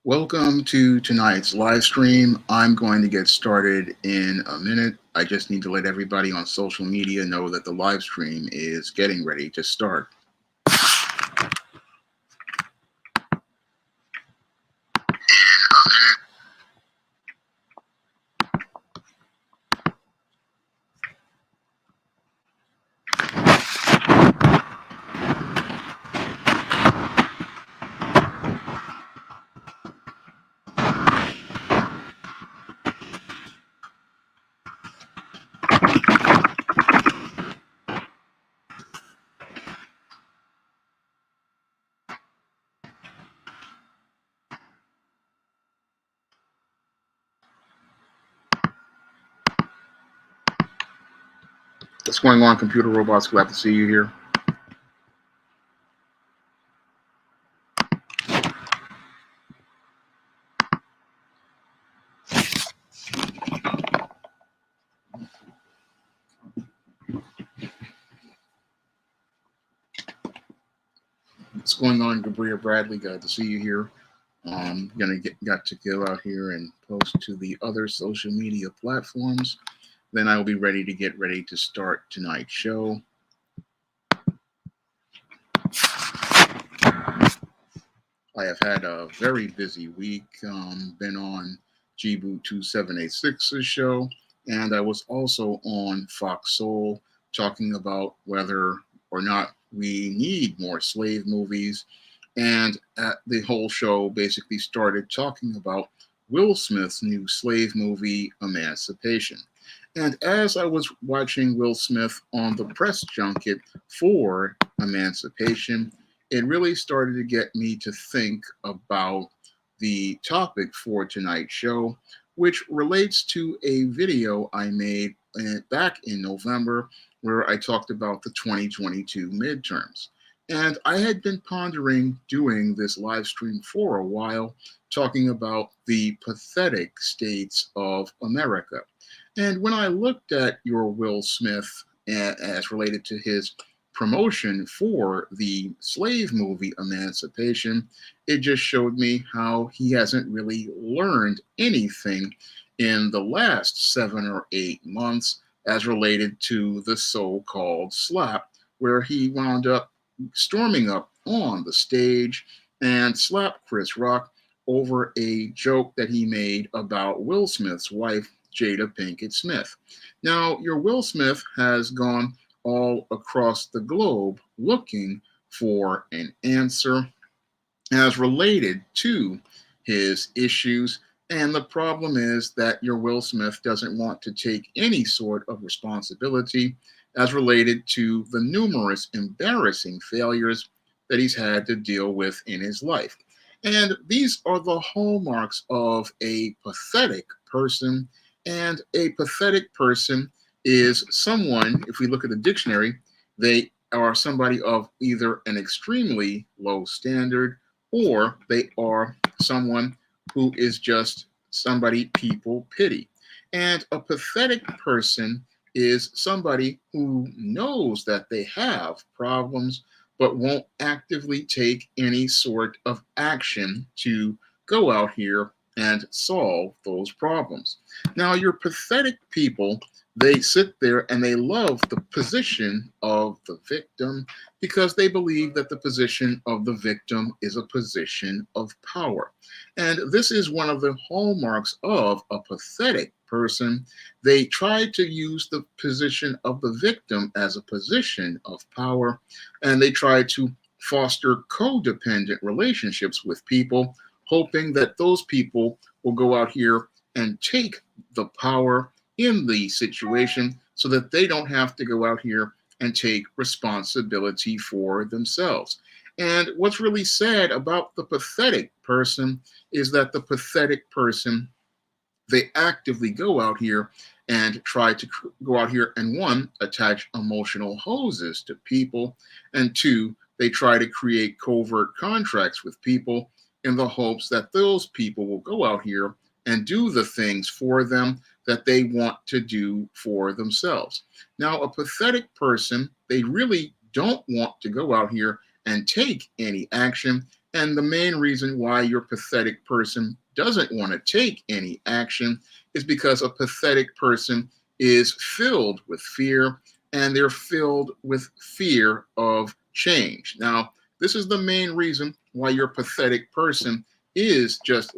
Welcome to tonight's live stream. I'm going to get started in a minute. I just need to let everybody on social media know that the live stream is getting ready to start. What's going on, computer robots? Glad to see you here. What's going on, Gabriel Bradley? Glad to see you here. Got to go out here and post to the other social media platforms. Then I will be ready to get ready to start tonight's show. I have had a very busy week. Been on Gboot 2786's show, and I was also on Fox Soul talking about whether or not we need more slave movies. And the whole show basically started talking about Will Smith's new slave movie, Emancipation. And as I was watching Will Smith on the press junket for Emancipation, it really started to get me to think about the topic for tonight's show, which relates to a video I made back in November where I talked about the 2022 midterms. And I had been pondering doing this live stream for a while, talking about the pathetic states of America. And when I looked at your Will Smith as related to his promotion for the slave movie Emancipation, it just showed me how he hasn't really learned anything in the last 7 or 8 months as related to the so-called slap, where he wound up storming up on the stage and slapped Chris Rock over a joke that he made about Will Smith's wife, Jada Pinkett Smith. Now, your Will Smith has gone all across the globe looking for an answer as related to his issues. And the problem is that your Will Smith doesn't want to take any sort of responsibility as related to the numerous embarrassing failures that he's had to deal with in his life. And these are the hallmarks of a pathetic person. And a pathetic person is someone, if we look at the dictionary, they are somebody of either an extremely low standard or they are someone who is just somebody people pity. And a pathetic person is somebody who knows that they have problems but won't actively take any sort of action to go out here and solve those problems. Now, your pathetic people, they sit there and they love the position of the victim because they believe that the position of the victim is a position of power. And this is one of the hallmarks of a pathetic person. They try to use the position of the victim as a position of power, and they try to foster codependent relationships with people, hoping that those people will go out here and take the power in the situation so that they don't have to go out here and take responsibility for themselves. And what's really sad about the pathetic person is that the pathetic person, they actively go out here and try to go out here and one, attach emotional hoses to people, and two, they try to create covert contracts with people in the hopes that those people will go out here and do the things for them that they want to do for themselves. Now, a pathetic person, they really don't want to go out here and take any action And the main reason why your pathetic person doesn't want to take any action is because a pathetic person is filled with fear, and they're filled with fear of change. Now, this is the main reason why your pathetic person is just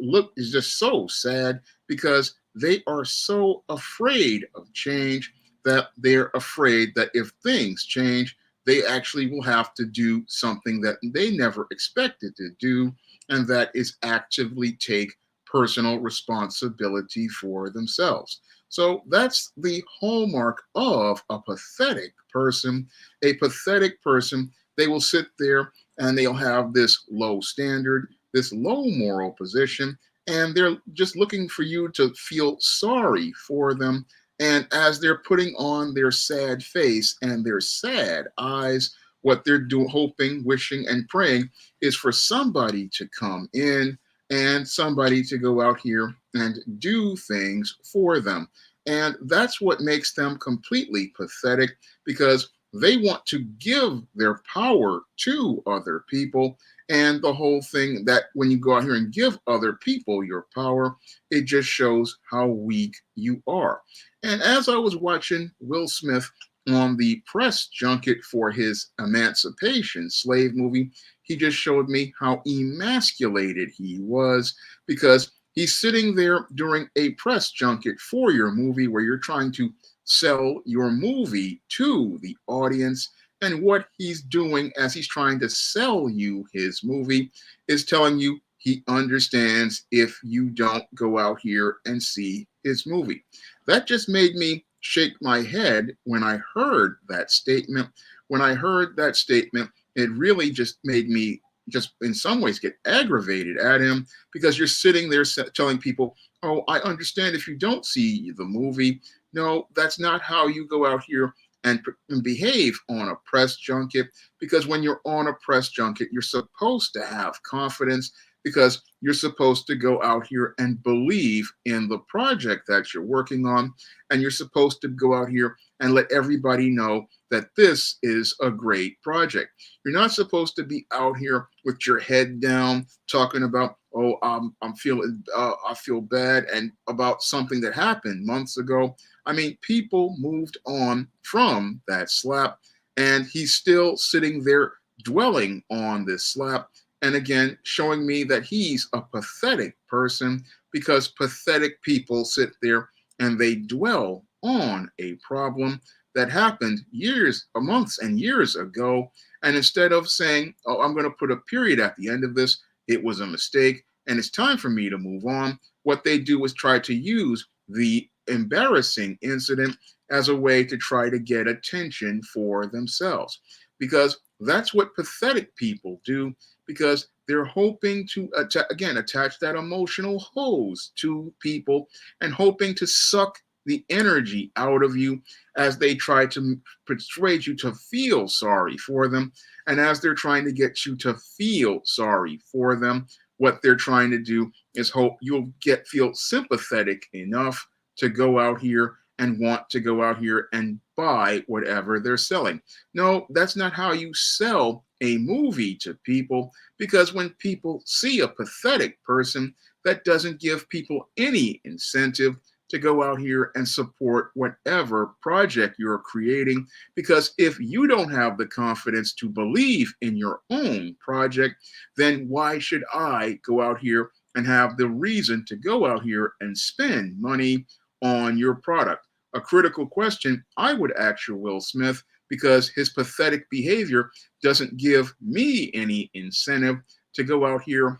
so sad, because they are so afraid of change that they're afraid that if things change, they actually will have to do something that they never expected to do, and that is actively take personal responsibility for themselves. So that's the hallmark of a pathetic person. A pathetic person, they will sit there and they'll have this low standard, this low moral position, and they're just looking for you to feel sorry for them. And as they're putting on their sad face and their sad eyes, what they're doing, hoping, wishing, and praying is for somebody to come in and somebody to go out here and do things for them. And that's what makes them completely pathetic, because they want to give their power to other people. And the whole thing that when you go out here and give other people your power, it just shows how weak you are. And as I was watching Will Smith on the press junket for his Emancipation Slave movie, he just showed me how emasculated he was, because he's sitting there during a press junket for your movie where you're trying to sell your movie to the audience. And what he's doing as he's trying to sell you his movie is telling you he understands if you don't go out here and see his movie. That just made me shake my head when I heard that statement. When I heard that statement, it really just made me just in some ways get aggravated at him, because you're sitting there telling people, oh, I understand if you don't see the movie. No, that's not how you go out here and behave on a press junket, because when you're on a press junket, you're supposed to have confidence, because you're supposed to go out here and believe in the project that you're working on. And you're supposed to go out here and let everybody know that this is a great project. You're not supposed to be out here with your head down talking about, oh, I'm feeling, I feel bad, and about something that happened months ago. I mean, people moved on from that slap, and he's still sitting there dwelling on this slap. And again, showing me that he's a pathetic person, because pathetic people sit there and they dwell on a problem that happened years, months, and years ago. And instead of saying, oh, I'm going to put a period at the end of this, it was a mistake, and it's time for me to move on, what they do is try to use the embarrassing incident as a way to try to get attention for themselves. Because that's what pathetic people do, because they're hoping to, again, attach that emotional hose to people and hoping to suck the energy out of you as they try to persuade you to feel sorry for them. And as they're trying to get you to feel sorry for them, what they're trying to do is hope you'll feel sympathetic enough to go out here and want to go out here and buy whatever they're selling. No, that's not how you sell a movie to people, because when people see a pathetic person, that doesn't give people any incentive to go out here and support whatever project you're creating. Because if you don't have the confidence to believe in your own project, then why should I go out here and have the reason to go out here and spend money on your product? A critical question I would ask your Will Smith, because his pathetic behavior doesn't give me any incentive to go out here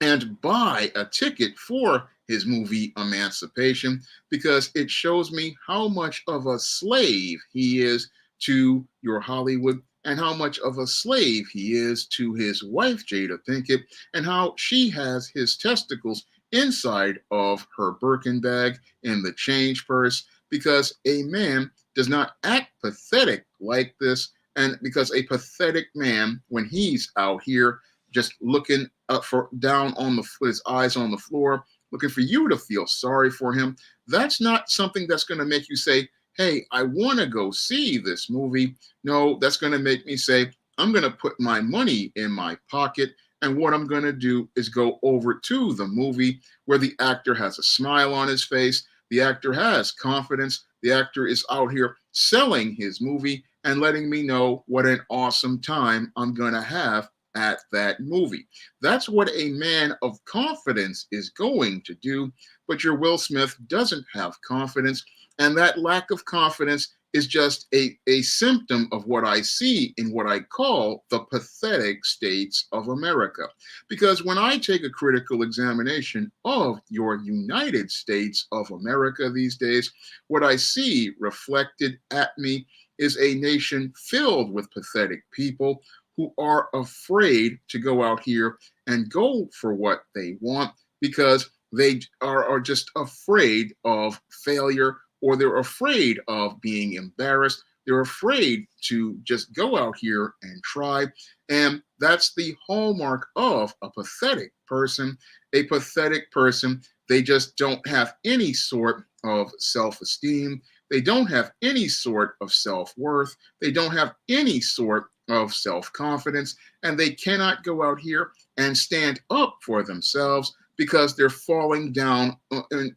and buy a ticket for his movie Emancipation, because it shows me how much of a slave he is to your Hollywood, and how much of a slave he is to his wife, Jada Pinkett, and how she has his testicles inside of her Birkin bag in the change purse, because a man does not act pathetic like this. And because a pathetic man, when he's out here just looking up for down on his eyes on the floor, looking for you to feel sorry for him, that's not something that's going to make you say, hey, I want to go see this movie. No, that's going to make me say, I'm going to put my money in my pocket, And what I'm going to do is go over to the movie where the actor has a smile on his face, the actor has confidence, the actor is out here selling his movie and letting me know what an awesome time I'm going to have at that movie. That's what a man of confidence is going to do. But your Will Smith doesn't have confidence. And that lack of confidence is just a symptom of what I see in what I call the pathetic states of America. Because when I take a critical examination of your United States of America these days, what I see reflected at me is a nation filled with pathetic people who are afraid to go out here and go for what they want because they are just afraid of failure, or they're afraid of being embarrassed. They're afraid to just go out here and try. And that's the hallmark of a pathetic person. A pathetic person, they just don't have any sort of self esteem. They don't have any sort of self worth. They don't have any sort of self confidence. And they cannot go out here and stand up for themselves because they're falling down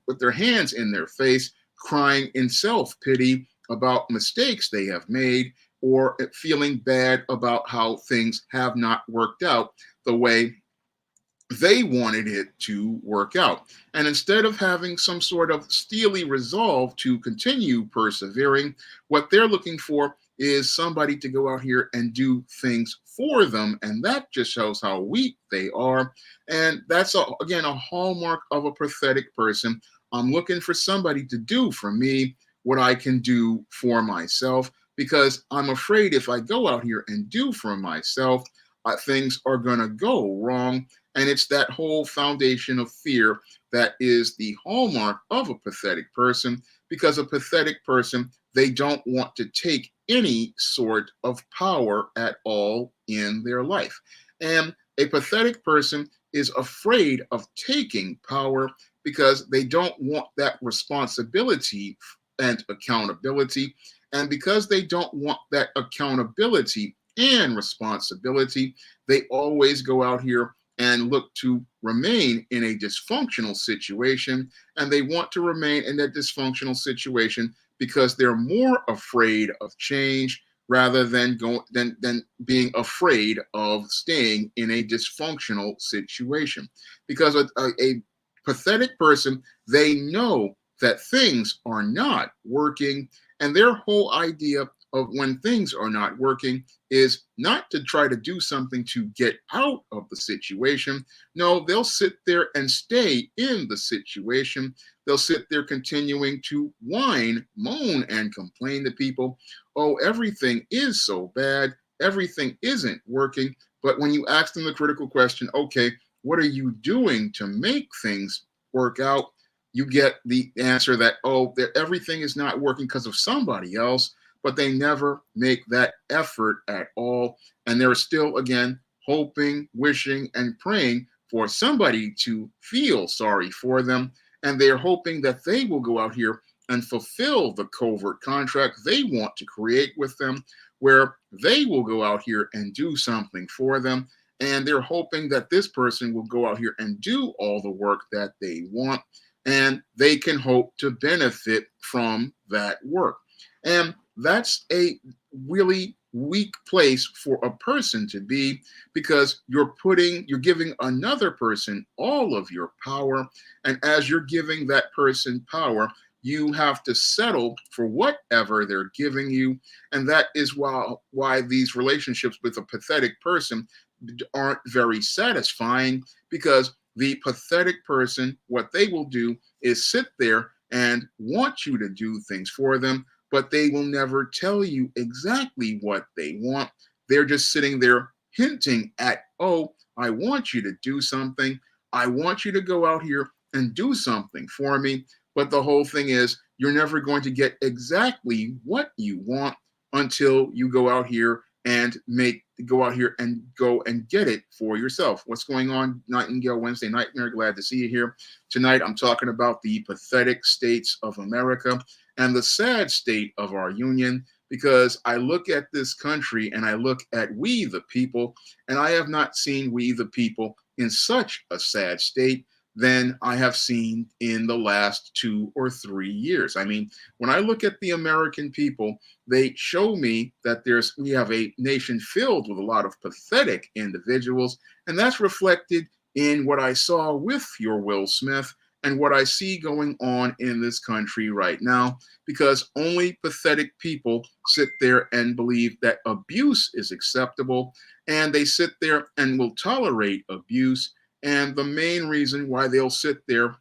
with their hands in their face, crying in self pity about mistakes they have made or feeling bad about how things have not worked out the way they wanted it to work out. And instead of having some sort of steely resolve to continue persevering, what they're looking for is somebody to go out here and do things for them. And that just shows how weak they are. And that's, again, a hallmark of a pathetic person. I'm looking for somebody to do for me what I can do for myself, because I'm afraid if I go out here and do for myself, things are going to go wrong. And it's that whole foundation of fear that is the hallmark of a pathetic person, because a pathetic person, they don't want to take any sort of power at all in their life. And a pathetic person is afraid of taking power because they don't want that responsibility and accountability. And because they don't want that accountability and responsibility, they always go out here and look to remain in a dysfunctional situation. And they want to remain in that dysfunctional situation because they're more afraid of change rather than being afraid of staying in a dysfunctional situation. Because a pathetic person, they know that things are not working, and their whole idea of when things are not working is not to try to do something to get out of the situation. No, they'll sit there and stay in the situation. They'll sit there continuing to whine, moan, and complain to people. Oh, everything is so bad. Everything isn't working. But when you ask them the critical question, okay, what are you doing to make things work out? You get the answer that, oh, everything is not working because of somebody else, but they never make that effort at all. And they're still, again, hoping, wishing, and praying for somebody to feel sorry for them. And they're hoping that they will go out here and fulfill the covert contract they want to create with them, where they will go out here and do something for them. And they're hoping that this person will go out here and do all the work that they want, and they can hope to benefit from that work. And that's a really weak place for a person to be, because you're giving another person all of your power. And as you're giving that person power, you have to settle for whatever they're giving you. And that is why these relationships with a pathetic person aren't very satisfying, because the pathetic person, what they will do is sit there and want you to do things for them, but they will never tell you exactly what they want. They're just sitting there hinting at, oh, I want you to do something. I want you to go out here and do something for me. But the whole thing is, you're never going to get exactly what you want until you go out here and go and get it for yourself. What's going on, Nightingale Wednesday Nightmare? Glad to see you here. Tonight, I'm talking about the pathetic states of America and the sad state of our union, because I look at this country and I look at we the people, and I have not seen we the people in such a sad state than I have seen in the last 2 or 3 years. I mean, when I look at the American people, they show me that we have a nation filled with a lot of pathetic individuals, and that's reflected in what I saw with your Will Smith and what I see going on in this country right now, because only pathetic people sit there and believe that abuse is acceptable, and they sit there and will tolerate abuse. And the main reason why they'll sit there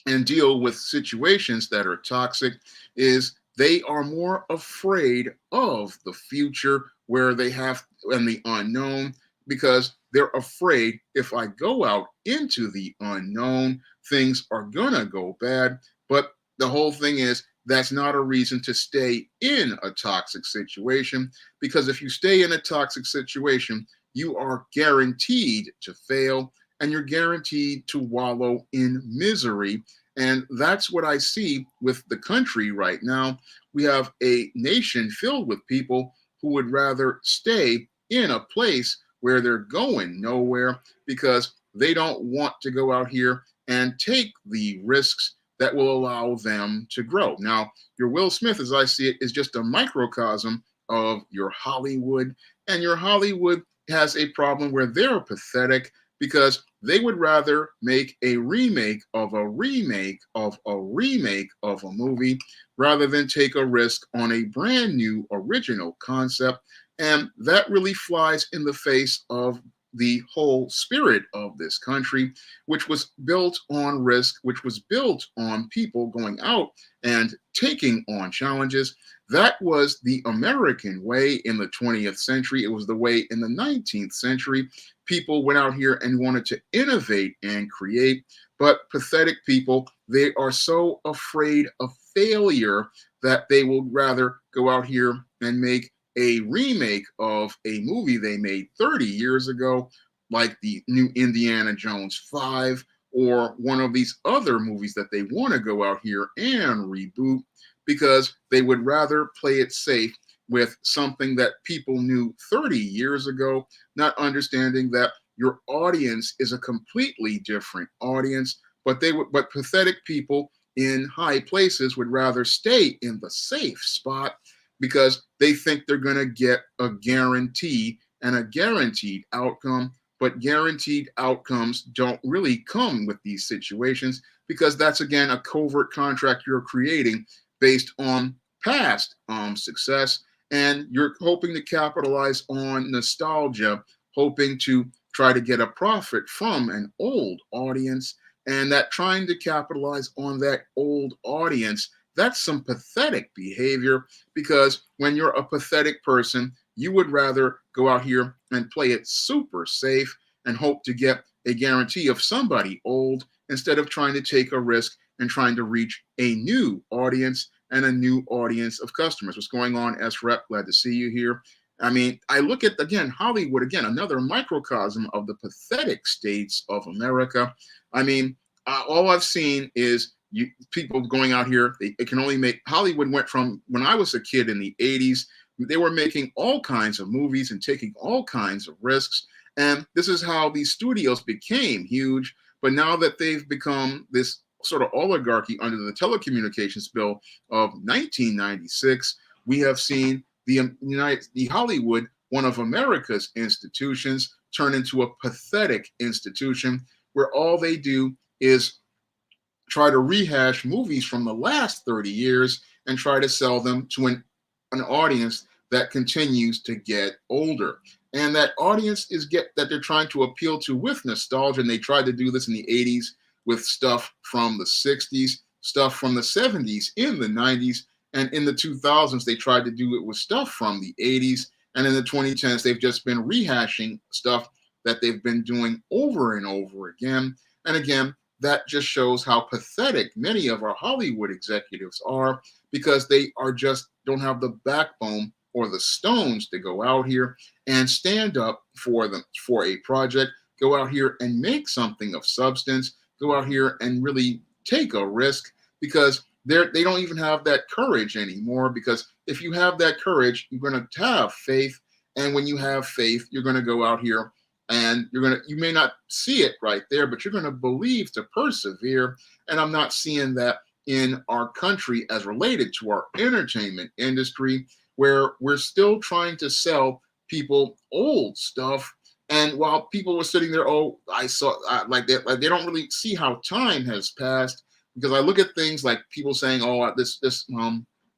and deal with situations that are toxic is they are more afraid of the future where they have and the unknown, because they're afraid if I go out into the unknown, things are gonna go bad. But the whole thing is that's not a reason to stay in a toxic situation, because if you stay in a toxic situation, you are guaranteed to fail and you're guaranteed to wallow in misery. And that's what I see with the country right now. We have a nation filled with people who would rather stay in a place where they're going nowhere because they don't want to go out here and take the risks that will allow them to grow. Now, your Will Smith, as I see it, is just a microcosm of your Hollywood. And your Hollywood has a problem where they're pathetic because they would rather make a remake of a remake of a remake of a movie rather than take a risk on a brand new original concept. And that really flies in the face of the whole spirit of this country, which was built on risk, which was built on people going out and taking on challenges. That was the American way in the 20th century. It was the way in the 19th century. People went out here and wanted to innovate and create, but pathetic people, they are so afraid of failure that they will rather go out here and make a remake of a movie they made 30 years ago, like the new Indiana Jones 5, or one of these other movies that they want to go out here and reboot, because they would rather play it safe with something that people knew 30 years ago, not understanding that your audience is a completely different audience. But pathetic people in high places would rather stay in the safe spot because they think they're going to get a guarantee and a guaranteed outcome. But guaranteed outcomes don't really come with these situations, because that's, again, a covert contract you're creating based on past success. And you're hoping to capitalize on nostalgia, hoping to try to get a profit from an old audience. And that trying to capitalize on that old audience, that's some pathetic behavior, because when you're a pathetic person, you would rather go out here and play it super safe and hope to get a guarantee of somebody old instead of trying to take a risk and trying to reach a new audience and a new audience of customers. What's going on, S-Rep? Glad to see you here. I mean, I look at, again, Hollywood, again, another microcosm of the pathetic states of America. I mean, all I've seen is people going out here. They can only make, Hollywood went from, when I was a kid in the 80s, they were making all kinds of movies and taking all kinds of risks. And this is how these studios became huge. But now that they've become this sort of oligarchy under the Telecommunications Bill of 1996, we have seen the Hollywood, one of America's institutions, turn into a pathetic institution where all they do is try to rehash movies from the last 30 years and try to sell them to an audience that continues to get older. And that audience that they're trying to appeal to with nostalgia. And they tried to do this in the 80s with stuff from the 60s, stuff from the 70s, in the 90s, and in the 2000s, they tried to do it with stuff from the 80s. And in the 2010s, they've just been rehashing stuff that they've been doing over and over again. And again, that just shows how pathetic many of our Hollywood executives are, because they are just don't have the backbone or the stones to go out here and stand up for a project, go out here and make something of substance, go out here and really take a risk, because they don't even have that courage anymore, because if you have that courage, you're going to have faith. And when you have faith, you're going to go out here and you may not see it right there, but you're going to believe to persevere. And I'm not seeing that in our country as related to our entertainment industry, where we're still trying to sell people old stuff. And while people were sitting there, oh, I saw like that, like they don't really see how time has passed, because I look at things like people saying, oh, this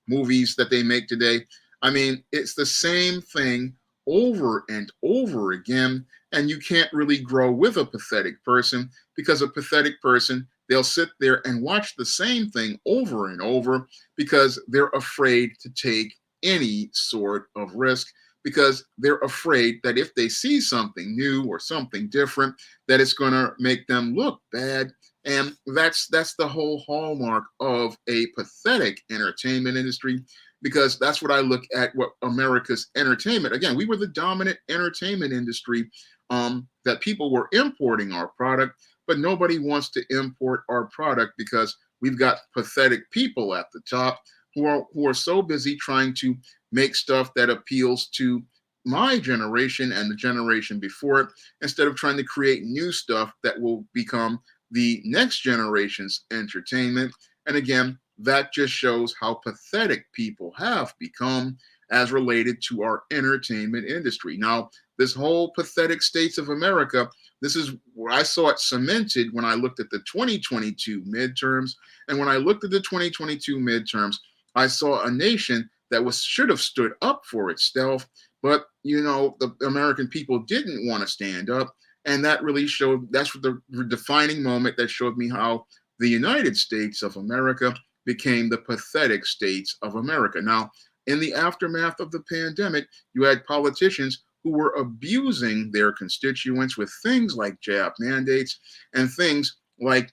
movies that they make today. I mean, it's the same thing over and over again, and you can't really grow with a pathetic person, because a pathetic person, they'll sit there and watch the same thing over and over because they're afraid to take any sort of risk, because they're afraid that if they see something new or something different, that it's going to make them look bad. And that's the whole hallmark of a pathetic entertainment industry, because that's what I look at, what America's entertainment. Again, we were the dominant entertainment industry, that people were importing our product, but nobody wants to import our product because we've got pathetic people at the top who are so busy trying to make stuff that appeals to my generation and the generation before it, instead of trying to create new stuff that will become the next generation's entertainment. And again, that just shows how pathetic people have become as related to our entertainment industry. Now, this whole pathetic states of America, this is where I saw it cemented when I looked at the 2022 midterms. And when I looked at the 2022 midterms, I saw a nation that should have stood up for itself, but the American people didn't want to stand up. And that really showed, that's the defining moment that showed me how the United States of America became the pathetic states of America. Now, in the aftermath of the pandemic, you had politicians who were abusing their constituents with things like jab mandates and things like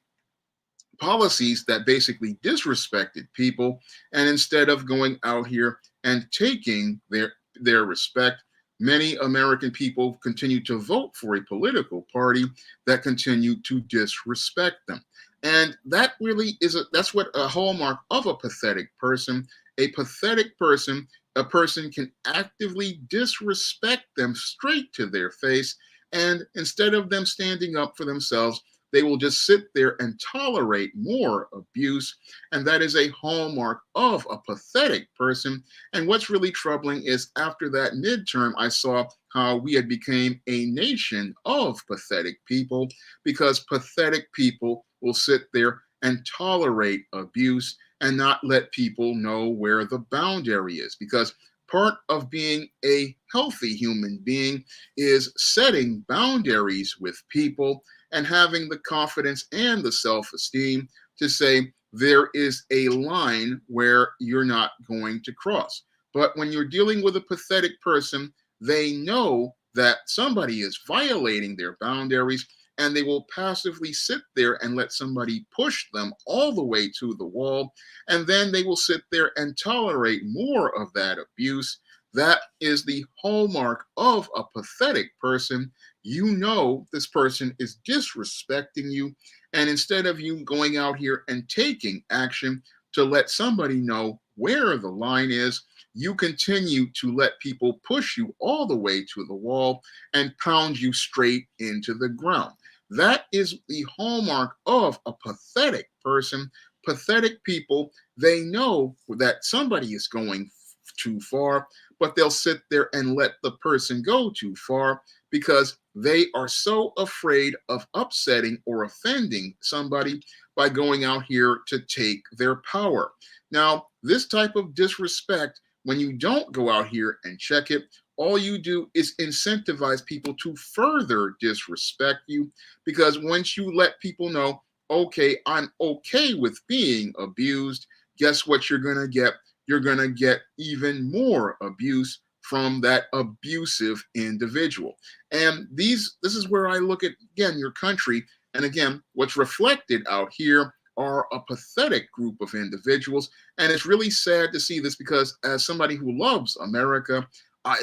policies that basically disrespected people. And instead of going out here and taking their respect, many American people continue to vote for a political party that continued to disrespect them. And that really that's what a hallmark of a pathetic person. A pathetic person, a person can actively disrespect them straight to their face. And instead of them standing up for themselves, they will just sit there and tolerate more abuse. And that is a hallmark of a pathetic person. And what's really troubling is after that midterm, I saw how we had become a nation of pathetic people, because pathetic people will sit there and tolerate abuse and not let people know where the boundary is. Because part of being a healthy human being is setting boundaries with people and having the confidence and the self-esteem to say there is a line where you're not going to cross. But when you're dealing with a pathetic person, they know that somebody is violating their boundaries, and they will passively sit there and let somebody push them all the way to the wall. And then they will sit there and tolerate more of that abuse. That is the hallmark of a pathetic person. You know this person is disrespecting you. And instead of you going out here and taking action to let somebody know where the line is, you continue to let people push you all the way to the wall and pound you straight into the ground. That is the hallmark of a pathetic person. Pathetic people, they know that somebody is going too far, but they'll sit there and let the person go too far because they are so afraid of upsetting or offending somebody by going out here to take their power. Now, this type of disrespect, when you don't go out here and check it, all you do is incentivize people to further disrespect you, because once you let people know, okay, I'm okay with being abused, guess what you're going to get? You're going to get even more abuse from that abusive individual. And this is where I look at, again, your country. And again, what's reflected out here are a pathetic group of individuals. And it's really sad to see this, because as somebody who loves America,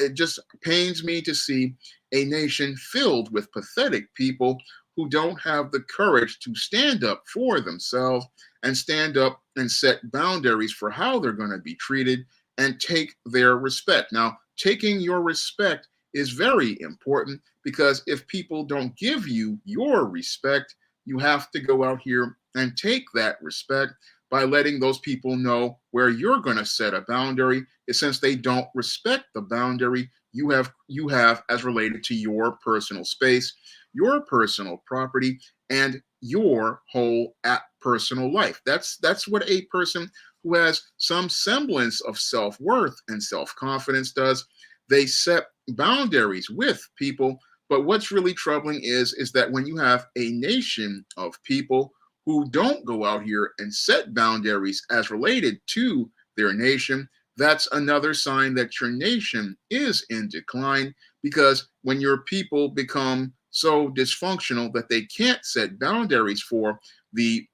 it just pains me to see a nation filled with pathetic people who don't have the courage to stand up for themselves and stand up and set boundaries for how they're going to be treated. and take their respect. Now, taking your respect is very important because if people don't give you your respect, you have to go out here and take that respect by letting those people know where you're going to set a boundary. Since they don't respect the boundary you have as related to your personal space, your personal property, and your whole personal life. That's what a person who has some semblance of self-worth and self-confidence does. They set boundaries with people. But what's really troubling is that when you have a nation of people who don't go out here and set boundaries as related to their nation, that's another sign that your nation is in decline. Because when your people become so dysfunctional that they can't set boundaries for the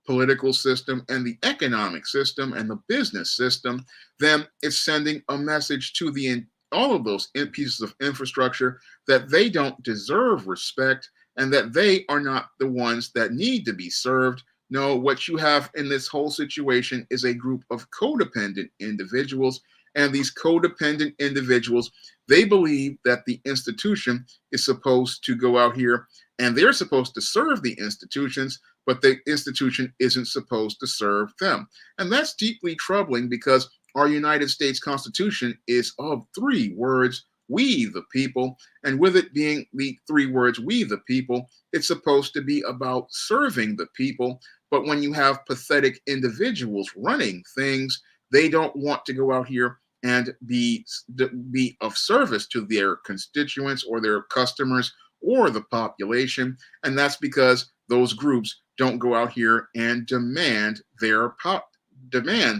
political system and the economic system and the business system, then it's sending a message to all of those pieces of infrastructure that they don't deserve respect and that they are not the ones that need to be served. No, what you have in this whole situation is a group of codependent individuals. And these codependent individuals, they believe that the institution is supposed to go out here and they're supposed to serve the institutions, but the institution isn't supposed to serve them. And that's deeply troubling because our United States Constitution is of three words: we the people. And with it being the three words, we the people, it's supposed to be about serving the people. But when you have pathetic individuals running things, they don't want to go out here and be of service to their constituents or their customers or the population. And that's because those groups don't go out here and demand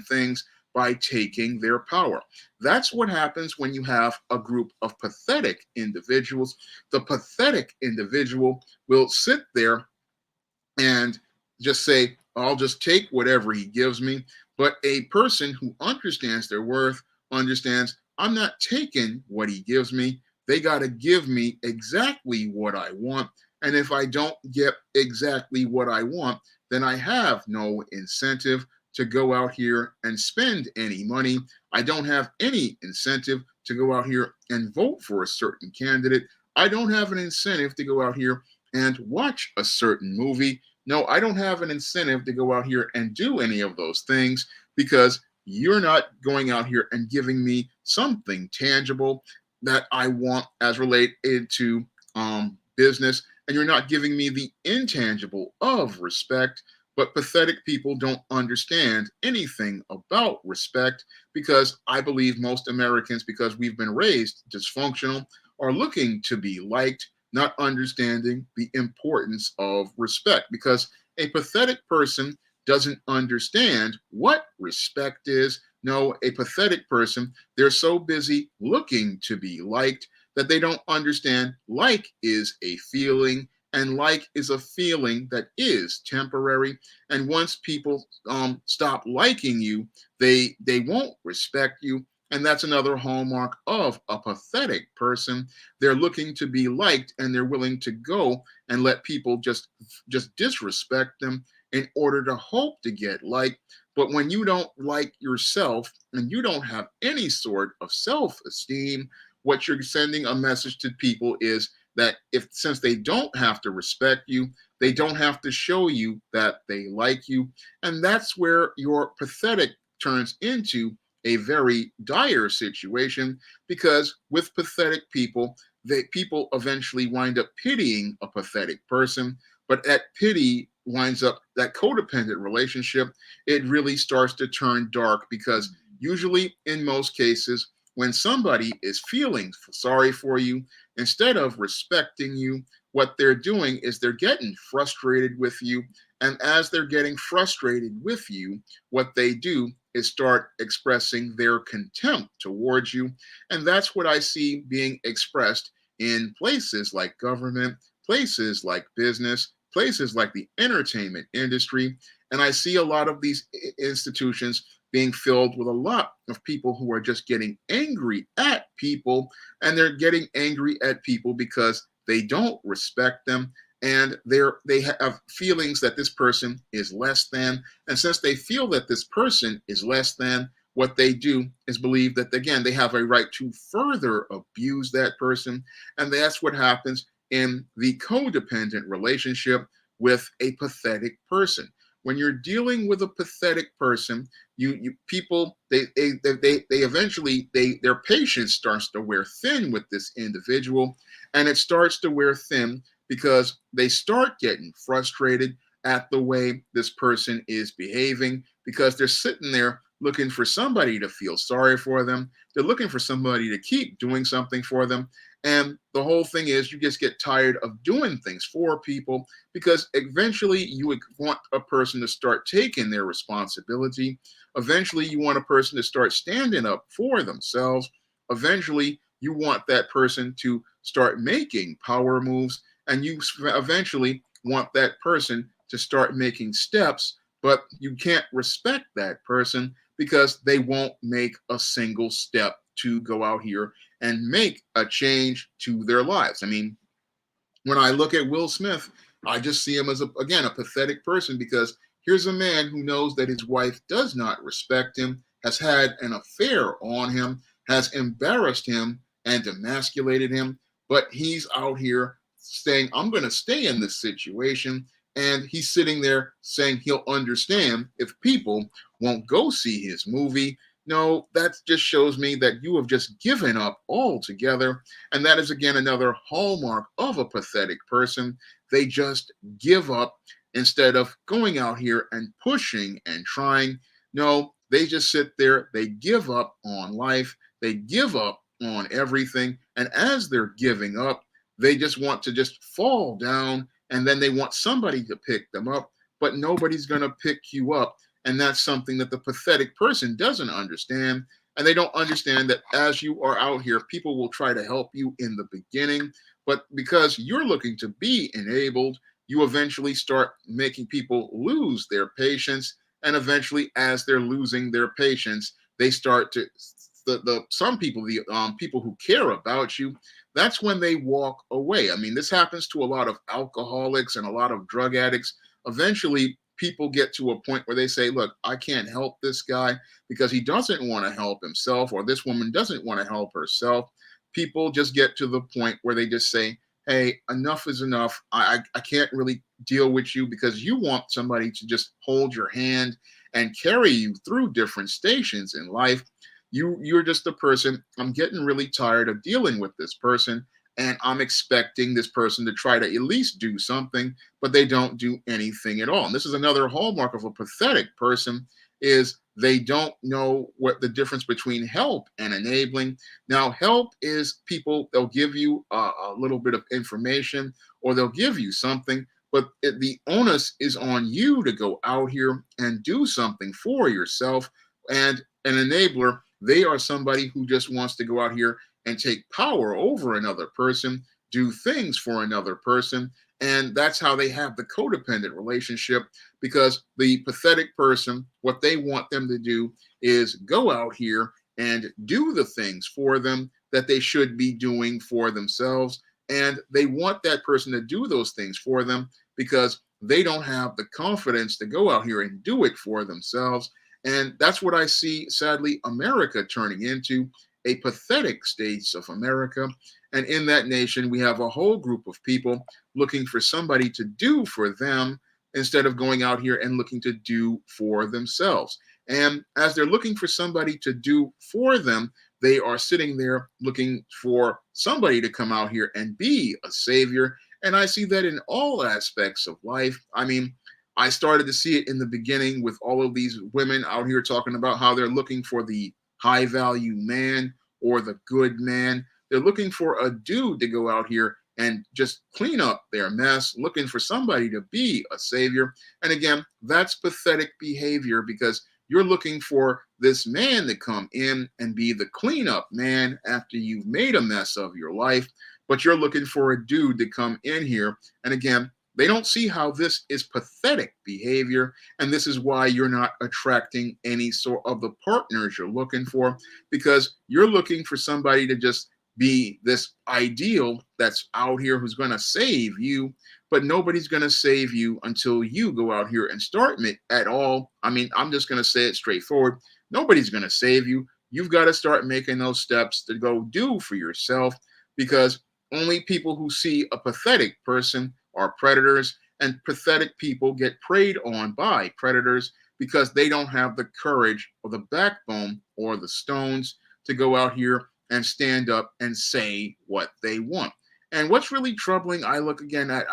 things by taking their power. That's what happens when you have a group of pathetic individuals. The pathetic individual will sit there and just say, I'll just take whatever he gives me. But a person who understands their worth understands, I'm not taking what he gives me. They got to give me exactly what I want. And if I don't get exactly what I want, then I have no incentive to go out here and spend any money. I don't have any incentive to go out here and vote for a certain candidate. I don't have an incentive to go out here and watch a certain movie. No, I don't have an incentive to go out here and do any of those things because you're not going out here and giving me something tangible that I want as related to business, and you're not giving me the intangible of respect. But pathetic people don't understand anything about respect because I believe most Americans, because we've been raised dysfunctional, are looking to be liked, not understanding the importance of respect. Because a pathetic person doesn't understand what respect is. No, a pathetic person, they're so busy looking to be liked that they don't understand like is a feeling, and like is a feeling that is temporary. And once people stop liking you, they won't respect you. And that's another hallmark of a pathetic person. They're looking to be liked, and they're willing to go and let people just disrespect them in order to hope to get liked. But when you don't like yourself and you don't have any sort of self-esteem, what you're sending a message to people is that since they don't have to respect you, they don't have to show you that they like you. And that's where your pathetic turns into a very dire situation, because with pathetic people, people eventually wind up pitying a pathetic person. But that pity winds up, that codependent relationship, it really starts to turn dark, because usually in most cases, when somebody is feeling sorry for you, instead of respecting you, what they're doing is they're getting frustrated with you. And as they're getting frustrated with you, what they do is start expressing their contempt towards you. And that's what I see being expressed in places like government, places like business, places like the entertainment industry. And I see a lot of these institutions being filled with a lot of people who are just getting angry at people. And they're getting angry at people because they don't respect them, and they have feelings that this person is less than. And since they feel that this person is less than, what they do is believe that, again, they have a right to further abuse that person. And that's what happens in the codependent relationship with a pathetic person. When you're dealing with a pathetic person, you people they eventually their patience starts to wear thin with this individual, and it starts to wear thin because they start getting frustrated at the way this person is behaving, because they're sitting there looking for somebody to feel sorry for them. They're looking for somebody to keep doing something for them. And the whole thing is, you just get tired of doing things for people, because eventually you would want a person to start taking their responsibility. Eventually, you want a person to start standing up for themselves. Eventually, you want that person to start making power moves. And you eventually want that person to start making steps, but you can't respect that person because they won't make a single step to go out here and make a change to their lives. I mean, when I look at Will Smith, I just see him as, again, a pathetic person, because here's a man who knows that his wife does not respect him, has had an affair on him, has embarrassed him and emasculated him, but he's out here saying, I'm going to stay in this situation. And he's sitting there saying he'll understand if people won't go see his movie. No, that just shows me that you have just given up altogether. And that is, again, another hallmark of a pathetic person. They just give up instead of going out here and pushing and trying. No, they just sit there. They give up on life. They give up on everything. And as they're giving up, they just want to just fall down, and then they want somebody to pick them up, but nobody's going to pick you up. And that's something that the pathetic person doesn't understand. And they don't understand that as you are out here, people will try to help you in the beginning. But because you're looking to be enabled, you eventually start making people lose their patience. And eventually, as they're losing their patience, they start to, some people, the people who care about you, that's when they walk away. I mean, this happens to a lot of alcoholics and a lot of drug addicts. Eventually, people get to a point where they say, look, I can't help this guy because he doesn't want to help himself, or this woman doesn't want to help herself. People just get to the point where they just say, hey, enough is enough. I can't really deal with you, because you want somebody to just hold your hand and carry you through different stations in life. You're just a person. I'm getting really tired of dealing with this person, and I'm expecting this person to try to at least do something, but they don't do anything at all. And this is another hallmark of a pathetic person, is they don't know what the difference between help and enabling. Now, help is people, they'll give you a little bit of information, or they'll give you something, but the onus is on you to go out here and do something for yourself. And an enabler, they are somebody who just wants to go out here and take power over another person, do things for another person. And that's how they have the codependent relationship, because the pathetic person, what they want them to do is go out here and do the things for them that they should be doing for themselves. And they want that person to do those things for them because they don't have the confidence to go out here and do it for themselves. And that's what I see, sadly, America turning into, a pathetic states of America. And in that nation, we have a whole group of people looking for somebody to do for them instead of going out here and looking to do for themselves. And as they're looking for somebody to do for them, they are sitting there looking for somebody to come out here and be a savior. And I see that in all aspects of life. I mean, I started to see it in the beginning with all of these women out here talking about how they're looking for the high value man or the good man. They're looking for a dude to go out here and just clean up their mess, looking for somebody to be a savior. And again, that's pathetic behavior, because you're looking for this man to come in and be the cleanup man after you've made a mess of your life. But you're looking for a dude to come in here. And again, they don't see how this is pathetic behavior, and this is why you're not attracting any sort of the partners you're looking for, because you're looking for somebody to just be this ideal that's out here who's going to save you, but nobody's going to save you until you go out here and start it at all. I mean, I'm just going to say it straightforward. Nobody's going to save you. You've got to start making those steps to go do for yourself, because only people who see a pathetic person are predators, and pathetic people get preyed on by predators because they don't have the courage or the backbone or the stones to go out here and stand up and say what they want. And what's really troubling, I look again at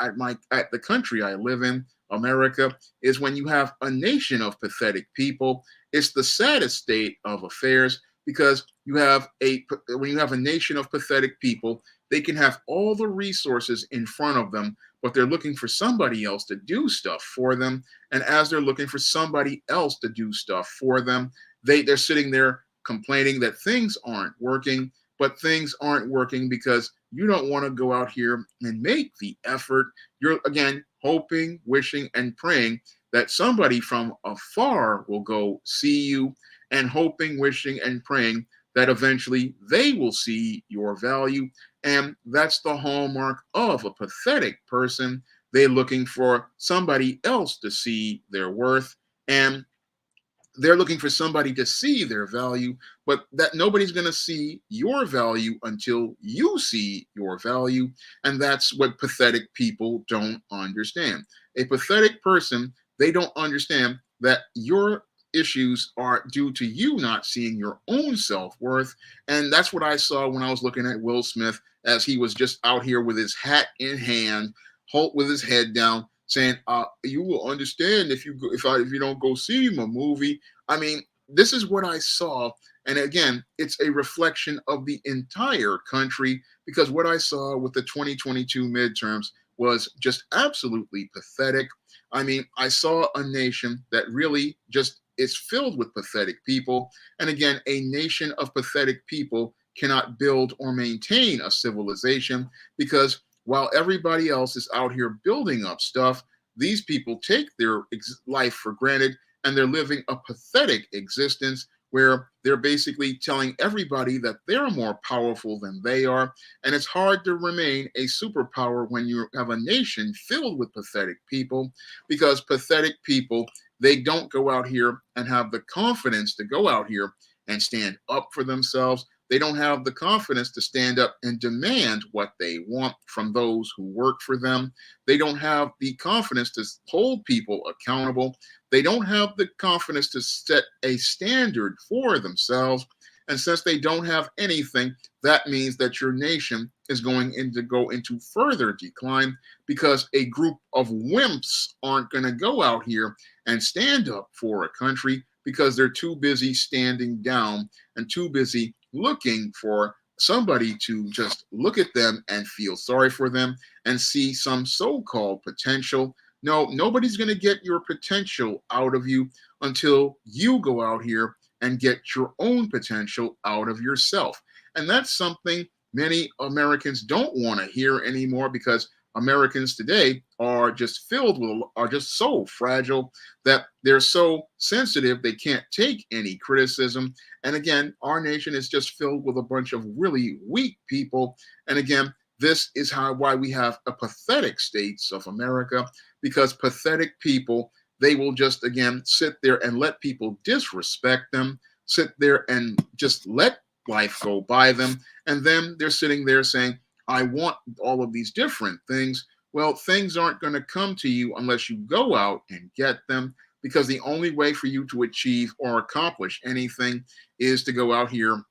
the country I live in, America, is when you have a nation of pathetic people. It's the saddest state of affairs, because when you have a nation of pathetic people, they can have all the resources in front of them, but they're looking for somebody else to do stuff for them. And as they're looking for somebody else to do stuff for them, they're sitting there complaining that things aren't working. But things aren't working because you don't want to go out here and make the effort. You're, again, hoping, wishing, and praying that somebody from afar will go see you, and hoping, wishing, and praying that eventually they will see your value. And that's the hallmark of a pathetic person. They're looking for somebody else to see their worth, and they're looking for somebody to see their value, but that nobody's going to see your value until you see your value. And that's what pathetic people don't understand. A pathetic person, they don't understand that your issues are due to you not seeing your own self-worth. And that's what I saw when I was looking at Will Smith, as he was just out here with his hat in hand, with his head down, saying, "You will understand if you don't go see my movie." I mean, this is what I saw, and again, it's a reflection of the entire country, because what I saw with the 2022 midterms was just absolutely pathetic. I mean, I saw a nation that really just is filled with pathetic people, and again, a nation of pathetic people cannot build or maintain a civilization, because while everybody else is out here building up stuff, these people take their life for granted, and they're living a pathetic existence where they're basically telling everybody that they're more powerful than they are. And it's hard to remain a superpower when you have a nation filled with pathetic people, because pathetic people, they don't go out here and have the confidence to go out here and stand up for themselves. They don't have the confidence to stand up and demand what they want from those who work for them. They don't have the confidence to hold people accountable. They don't have the confidence to set a standard for themselves. And since they don't have anything, that means that your nation is going to go into further decline, because a group of wimps aren't going to go out here and stand up for a country, because they're too busy standing down and too busy looking for somebody to just look at them and feel sorry for them and see some so-called potential. No, nobody's going to get your potential out of you until you go out here and get your own potential out of yourself. And that's something many Americans don't want to hear anymore, because Americans today are just so fragile that they're so sensitive they can't take any criticism. And again, our nation is just filled with a bunch of really weak people. And again, this is why we have a pathetic states of America, because pathetic people, they will just again sit there and let people disrespect them, sit there and just let life go by them. And then they're sitting there saying, I want all of these different things. Well, things aren't going to come to you unless you go out and get them, because the only way for you to achieve or accomplish anything is to go out here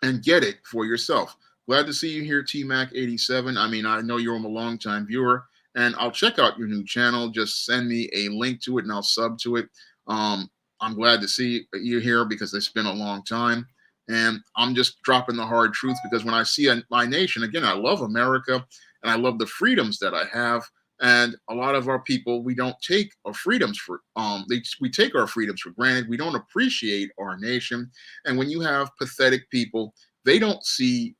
and get it for yourself. Glad to see you here, TMac87. I mean, I know you're a long time viewer, and I'll check out your new channel. Just send me a link to it and I'll sub to it. I'm glad to see you here, because it's been a long time. And I'm just dropping the hard truth, because when I see my nation, again, I love America and I love the freedoms that I have. And a lot of our people, we don't take our freedoms we take our freedoms for granted. We don't appreciate our nation. And when you have pathetic people, they don't see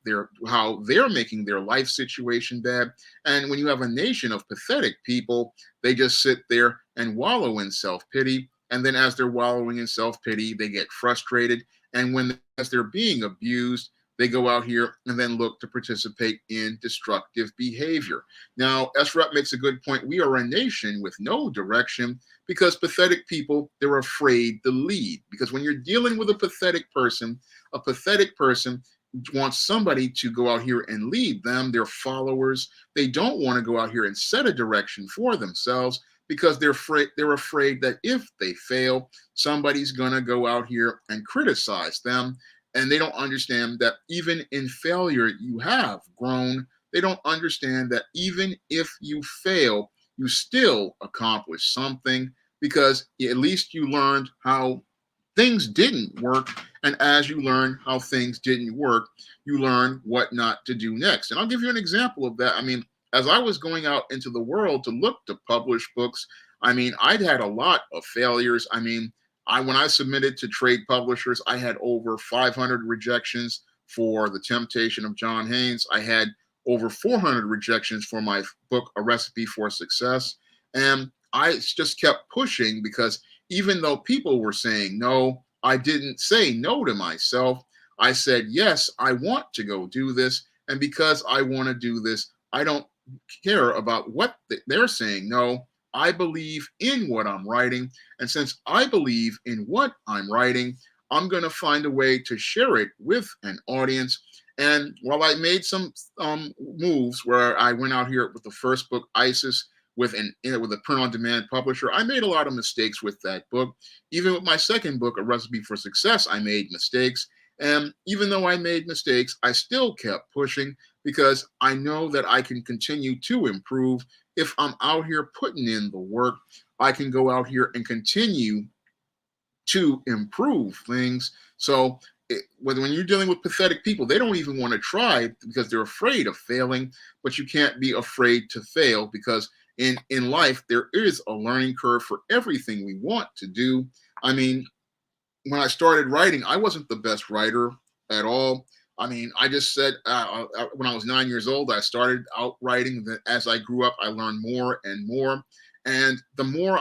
how they're making their life situation bad. And when you have a nation of pathetic people, they just sit there and wallow in self-pity. And then as they're wallowing in self-pity, they get frustrated. And as they're being abused, they go out here and then look to participate in destructive behavior. Now, SREP makes a good point. We are a nation with no direction because pathetic people, they're afraid to lead. Because when you're dealing with a pathetic person wants somebody to go out here and lead them, their followers. They don't want to go out here and set a direction for themselves because they're afraid that if they fail, somebody's going to go out here and criticize them. And they don't understand that even in failure, you have grown. They don't understand that even if you fail, you still accomplish something because at least you learned how things didn't work. And as you learn how things didn't work, you learn what not to do next. And I'll give you an example of that. I mean, as I was going out into the world to look to publish books, I mean, I'd had a lot of failures. I mean, when I submitted to trade publishers, I had over 500 rejections for The Temptation of John Haynes. I had over 400 rejections for my book, A Recipe for Success. And I just kept pushing because even though people were saying no, I didn't say no to myself. I said, yes, I want to go do this. And because I want to do this, I don't care about what they're saying. No, I believe in what I'm writing. And since I believe in what I'm writing, I'm going to find a way to share it with an audience. And while I made some moves where I went out here with the first book, ISIS, with a print-on-demand publisher, I made a lot of mistakes with that book. Even with my second book, A Recipe for Success, I made mistakes. And even though I made mistakes, I still kept pushing because I know that I can continue to improve. If I'm out here putting in the work, I can go out here and continue to improve things. So when you're dealing with pathetic people, they don't even want to try because they're afraid of failing, but you can't be afraid to fail because in life, there is a learning curve for everything we want to do. I mean, when I started writing, I wasn't the best writer at all. I mean, I just said when I was 9 years old, I started out writing. That as I grew up, I learned more and more. And the more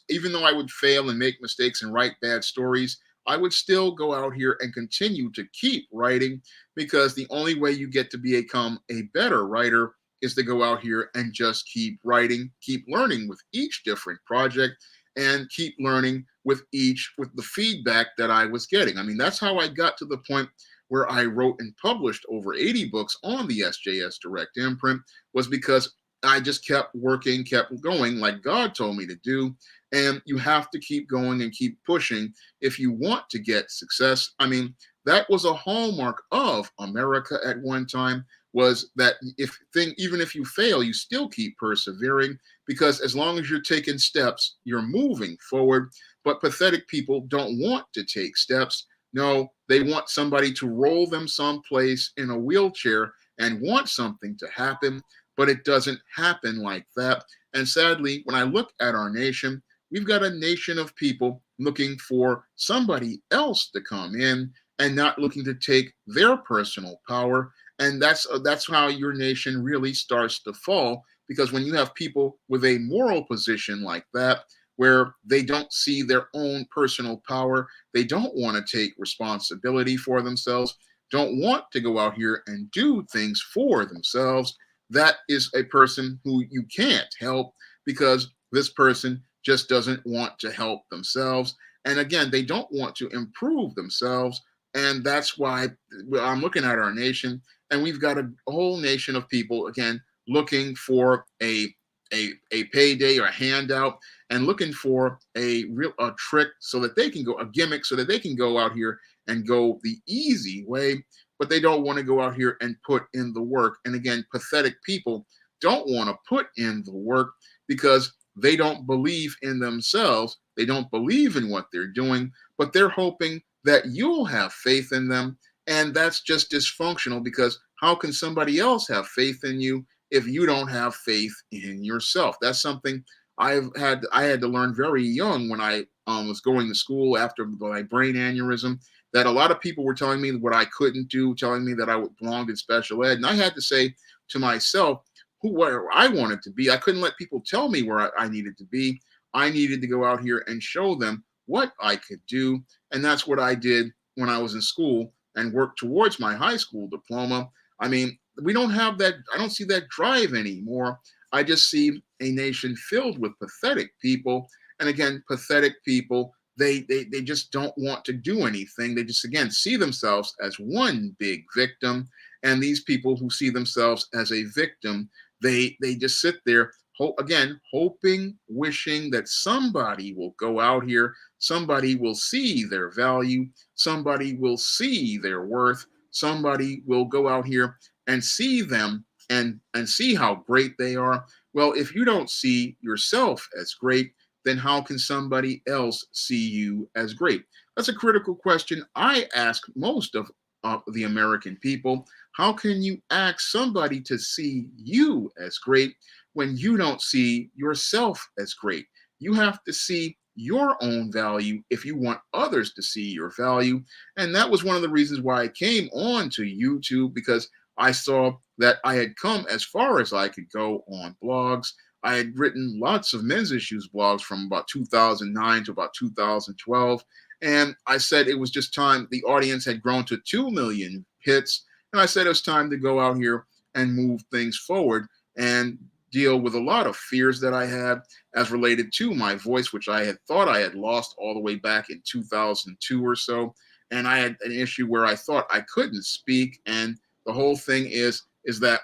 even though I would fail and make mistakes and write bad stories, I would still go out here and continue to keep writing because the only way you get to become a better writer is to go out here and just keep writing, keep learning with each different project, and keep learning with the feedback that I was getting. I mean, that's how I got to the point where I wrote and published over 80 books on the SJS Direct imprint was because I just kept working, kept going like God told me to do. And you have to keep going and keep pushing if you want to get success. I mean, that was a hallmark of America at one time, was that even if you fail, you still keep persevering because as long as you're taking steps, you're moving forward. But pathetic people don't want to take steps. No, they want somebody to roll them someplace in a wheelchair and want something to happen, but it doesn't happen like that. And sadly, when I look at our nation, we've got a nation of people looking for somebody else to come in and not looking to take their personal power. And that's how your nation really starts to fall, because when you have people with a moral position like that, where they don't see their own personal power, they don't want to take responsibility for themselves, don't want to go out here and do things for themselves, that is a person who you can't help because this person just doesn't want to help themselves. And again, they don't want to improve themselves. And that's why I'm looking at our nation, and we've got a whole nation of people, again, looking for a payday or a handout and looking for a trick so that they can go, a gimmick so that they can go out here and go the easy way, but they don't want to go out here and put in the work. And again, pathetic people don't want to put in the work because they don't believe in themselves. They don't believe in what they're doing, but they're hoping that you'll have faith in them. And that's just dysfunctional, because how can somebody else have faith in you if you don't have faith in yourself? That's something I had to learn very young when I was going to school after my brain aneurysm, that a lot of people were telling me what I couldn't do, telling me that I belonged in special ed. And I had to say to myself where I wanted to be. I couldn't let people tell me where I needed to be. I needed to go out here and show them what I could do. And that's what I did when I was in school. and work towards my high school diploma. I mean, we don't have that. I don't see that drive anymore. I just see a nation filled with pathetic people. And again, pathetic people, they just don't want to do anything. They just, again, see themselves as one big victim. And these people who see themselves as a victim, they just sit there, again, hoping, wishing that somebody will go out here, somebody will see their value, somebody will see their worth, somebody will go out here and see them and see how great they are. Well, if you don't see yourself as great, then how can somebody else see you as great? That's a critical question I ask most of the American people. How can you ask somebody to see you as great when you don't see yourself as great? You have to see your own value if you want others to see your value. And that was one of the reasons why I came on to YouTube, because I saw that I had come as far as I could go on blogs. I had written lots of men's issues blogs from about 2009 to about 2012. And I said it was just time. The audience had grown to 2 million hits. And I said it was time to go out here and move things forward and deal with a lot of fears that I had as related to my voice, which I had thought I had lost all the way back in 2002 or so. And I had an issue where I thought I couldn't speak. And the whole thing is that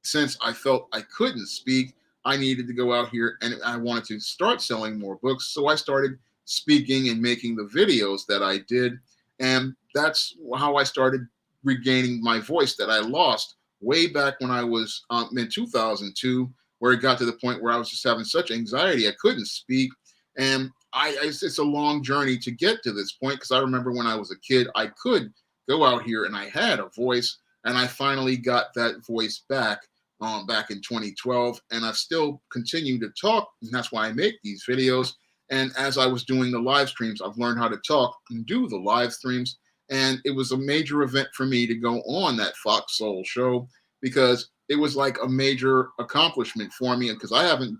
since I felt I couldn't speak, I needed to go out here and I wanted to start selling more books. So I started speaking and making the videos that I did. And that's how I started regaining my voice that I lost way back when I was in 2002, where it got to the point where I was just having such anxiety I couldn't speak. And it's a long journey to get to this point, because I remember when I was a kid, I could go out here and I had a voice, and I finally got that voice back in 2012. And I've still continued to talk, and that's why I make these videos. And as I was doing the live streams, I've learned how to talk and do the live streams. And it was a major event for me to go on that Fox Soul show, because it was like a major accomplishment for me, because I haven't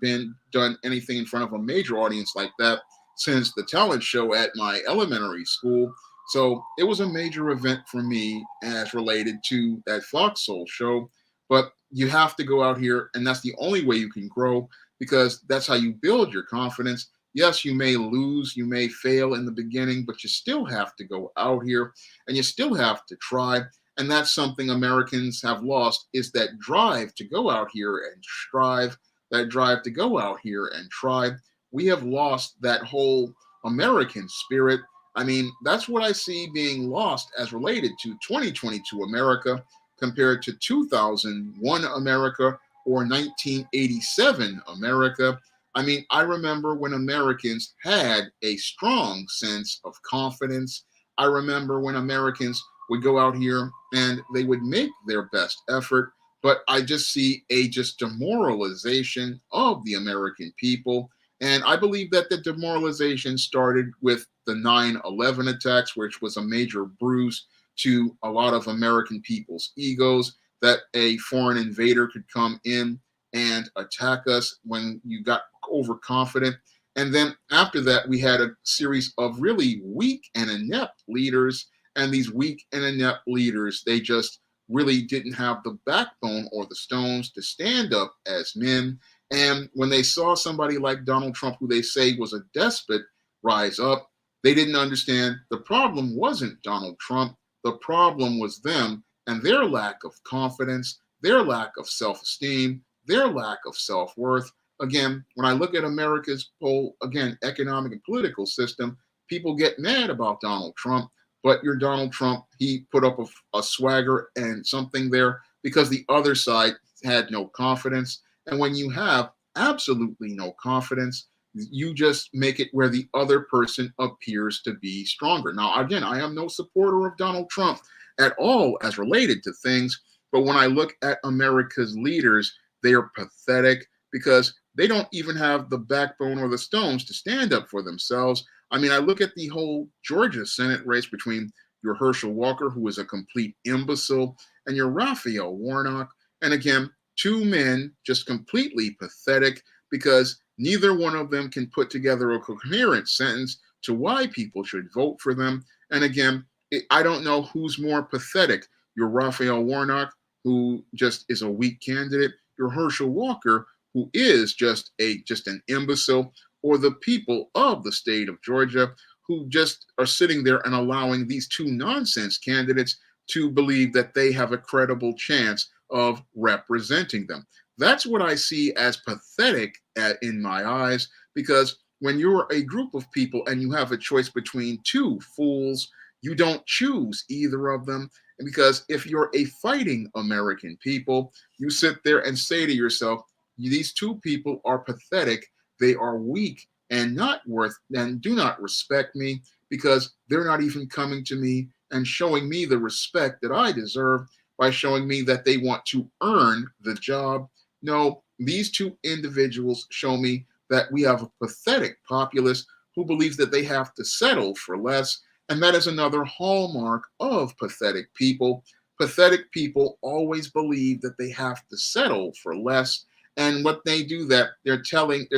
done anything in front of a major audience like that since the talent show at my elementary school. So it was a major event for me as related to that Fox Soul show. But you have to go out here, and that's the only way you can grow, because that's how you build your confidence. Yes, you may lose, you may fail in the beginning, but you still have to go out here and you still have to try. And that's something Americans have lost, is that drive to go out here and strive, that drive to go out here and try. We have lost that whole American spirit. I mean, that's what I see being lost as related to 2022 America compared to 2001 America or 1987 America. I mean, I remember when Americans had a strong sense of confidence. I remember when Americans would go out here and they would make their best effort. But I just see a just demoralization of the American people. And I believe that the demoralization started with the 9/11 attacks, which was a major bruise to a lot of American people's egos, that a foreign invader could come in and attack us when you got overconfident. And then after that, we had a series of really weak and inept leaders. And these weak and inept leaders, they just really didn't have the backbone or the stones to stand up as men. And when they saw somebody like Donald Trump, who they say was a despot, rise up, they didn't understand the problem wasn't Donald Trump. The problem was them and their lack of confidence, their lack of self-esteem, their lack of self-worth. Again, when I look at America's whole, again, economic and political system, people get mad about Donald Trump, but your Donald Trump, he put up a swagger and something there because the other side had no confidence. And when you have absolutely no confidence, you just make it where the other person appears to be stronger. Now, again, I am no supporter of Donald Trump at all as related to things, but when I look at America's leaders, they are pathetic because they don't even have the backbone or the stones to stand up for themselves. I mean, I look at the whole Georgia Senate race between your Herschel Walker, who is a complete imbecile, and your Raphael Warnock. And again, two men just completely pathetic because neither one of them can put together a coherent sentence to why people should vote for them. And again, I don't know who's more pathetic. Your Raphael Warnock, who just is a weak candidate, your Herschel Walker, who is just an imbecile, or the people of the state of Georgia who just are sitting there and allowing these two nonsense candidates to believe that they have a credible chance of representing them. That's what I see as pathetic in my eyes, because when you're a group of people and you have a choice between two fools, you don't choose either of them. And because if you're a fighting American people, you sit there and say to yourself, these two people are pathetic, they are weak and not worth, and do not respect me, because they're not even coming to me and showing me the respect that I deserve by showing me that they want to earn the job. No, these two individuals show me that we have a pathetic populace who believes that they have to settle for less. And that is another hallmark of pathetic people. Pathetic people always believe that they have to settle for less. And what they do that, they're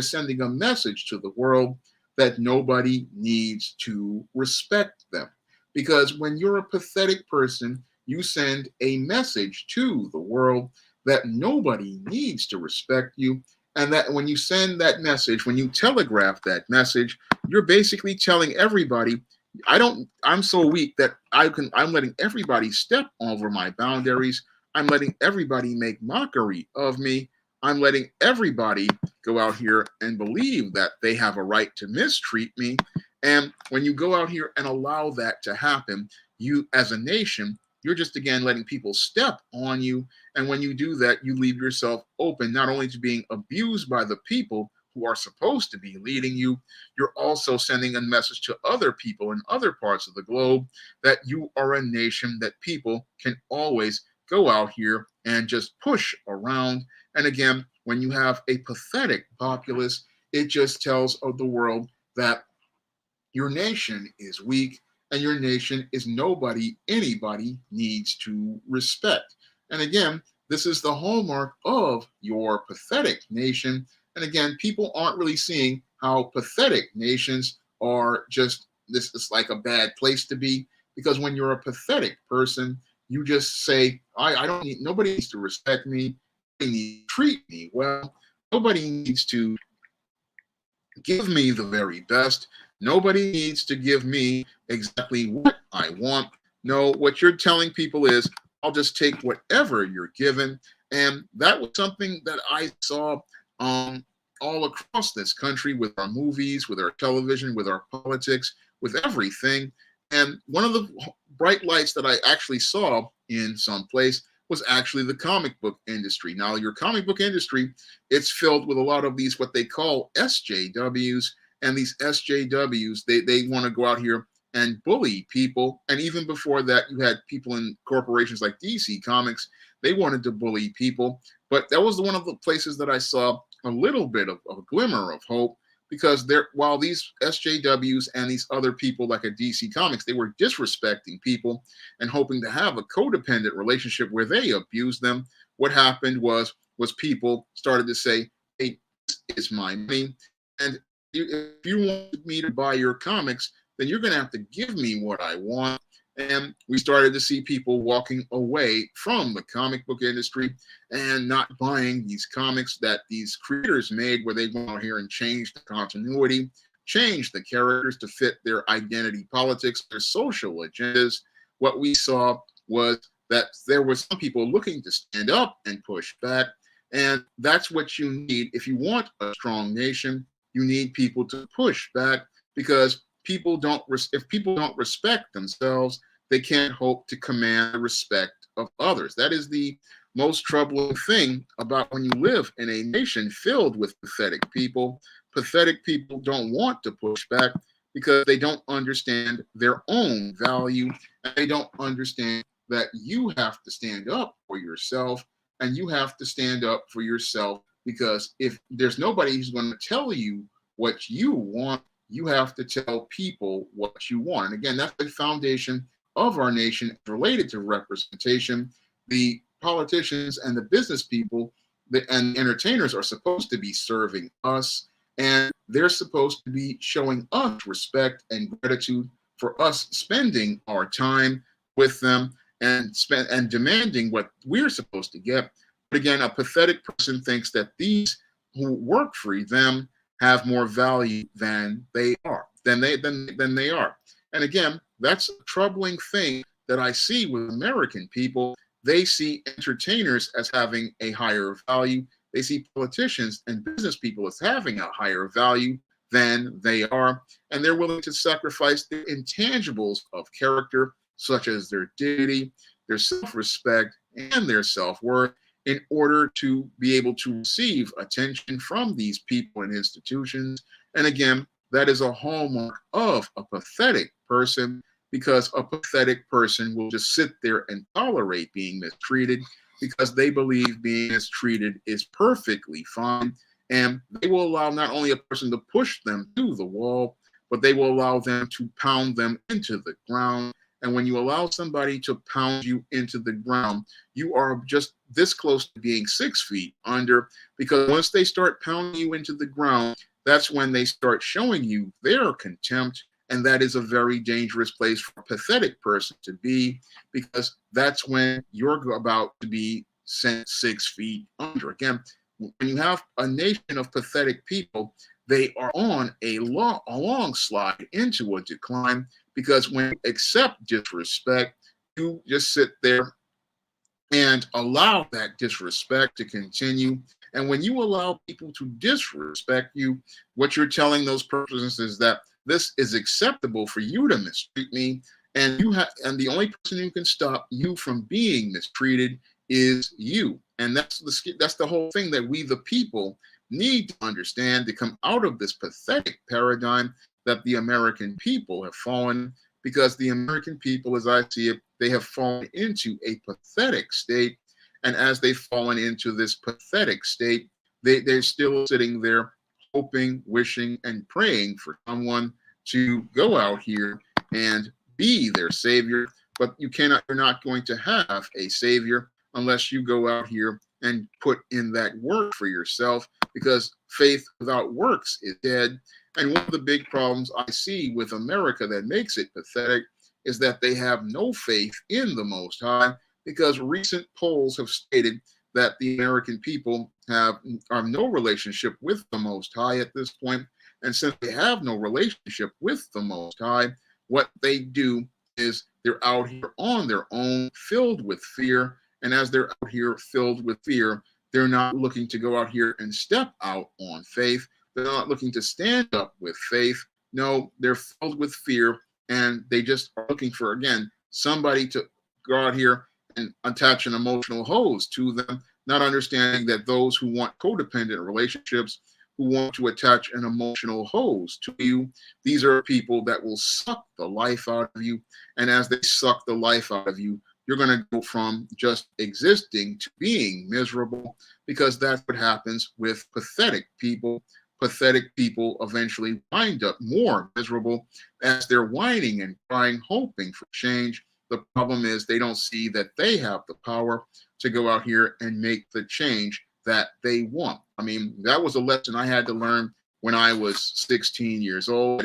sending a message to the world that nobody needs to respect them. Because when you're a pathetic person, you send a message to the world that nobody needs to respect you. And that when you send that message, when you telegraph that message, you're basically telling everybody, I'm so weak that I'm letting everybody step over my boundaries. I'm letting everybody make mockery of me. I'm letting everybody go out here and believe that they have a right to mistreat me. And when you go out here and allow that to happen, you as a nation, you're just again letting people step on you. And when you do that, you leave yourself open not only to being abused by the people who are supposed to be leading you, you're also sending a message to other people in other parts of the globe that you are a nation that people can always go out here and just push around. And again, when you have a pathetic populace, it just tells of the world that your nation is weak and your nation is nobody anybody needs to respect. And again, this is the hallmark of your pathetic nation. And again, people aren't really seeing how pathetic nations are just this is like a bad place to be, because when you're a pathetic person, you just say, I don't need, nobody needs to respect me, nobody needs to treat me well, nobody needs to give me the very best. Nobody needs to give me exactly what I want. No, what you're telling people is, I'll just take whatever you're given. And that was something that I saw all across this country with our movies, with our television, with our politics, with everything. And one of the bright lights that I actually saw in some place was actually the comic book industry. Now, your comic book industry, it's filled with a lot of these what they call SJWs, and these SJWs, they want to go out here and bully people. And even before that, you had people in corporations like DC Comics, they wanted to bully people. But that was one of the places that I saw a little bit of a glimmer of hope, because while these SJWs and these other people like a DC Comics, they were disrespecting people and hoping to have a codependent relationship where they abused them. What happened was people started to say, hey, this is my money. And if you want me to buy your comics, then you're going to have to give me what I want. And we started to see people walking away from the comic book industry and not buying these comics that these creators made, where they go out here and change the continuity, change the characters to fit their identity politics, their social agendas. What we saw was that there were some people looking to stand up and push back. And that's what you need. If you want a strong nation, you need people to push back, because if people don't respect themselves, they can't hope to command the respect of others. That is the most troubling thing about when you live in a nation filled with pathetic people. Pathetic people don't want to push back because they don't understand their own value, and they don't understand that you have to stand up for yourself, and you have to stand up for yourself, because if there's nobody who's going to tell you what you want, you have to tell people what you want. And again, that's the foundation of our nation related to representation. The politicians and the business people and entertainers are supposed to be serving us, and they're supposed to be showing us respect and gratitude for us spending our time with them and demanding what we're supposed to get. But again, a pathetic person thinks that these who work for them have more value than they are, than they are. And again, that's a troubling thing that I see with American people. They see entertainers as having a higher value. They see politicians and business people as having a higher value than they are. And they're willing to sacrifice the intangibles of character, such as their dignity, their self respect, and their self worth, in order to be able to receive attention from these people and institutions. And again, that is a hallmark of a pathetic person, because a pathetic person will just sit there and tolerate being mistreated because they believe being mistreated is perfectly fine. And they will allow not only a person to push them to the wall, but they will allow them to pound them into the ground. And when you allow somebody to pound you into the ground, you are just this close to being 6 feet under, because once they start pounding you into the ground, that's when they start showing you their contempt. And that is a very dangerous place for a pathetic person to be, because that's when you're about to be sent 6 feet under. Again, when you have a nation of pathetic people, they are on a long slide into a decline, because when you accept disrespect, you just sit there and allow that disrespect to continue. And when you allow people to disrespect you, what you're telling those persons is that this is acceptable for you to mistreat me, and and the only person who can stop you from being mistreated is you. And that's the whole thing that we the people need to understand to come out of this pathetic paradigm that the American people have fallen. Because the American people, as I see it, they have fallen into a pathetic state. And as they've fallen into this pathetic state, they're still sitting there hoping, wishing, and praying for someone to go out here and be their savior. But you're not going to have a savior unless you go out here and put in that work for yourself, because faith without works is dead. And one of the big problems I see with America that makes it pathetic is that they have no faith in the Most High, because recent polls have stated that the American people have no relationship with the Most High at this point. And since they have no relationship with the Most High, what they do is they're out here on their own, filled with fear. And as they're out here filled with fear, they're not looking to go out here and step out on faith. They're not looking to stand up with faith. No, they're filled with fear, and they just are looking for, again, somebody to go out here and attach an emotional hose to them, not understanding that those who want codependent relationships, who want to attach an emotional hose to you, these are people that will suck the life out of you. And as they suck the life out of you, you're going to go from just existing to being miserable, because that's what happens with pathetic people. Pathetic people eventually wind up more miserable as they're whining and crying, hoping for change. The problem is they don't see that they have the power to go out here and make the change that they want. I mean, that was a lesson I had to learn when I was 16 years old.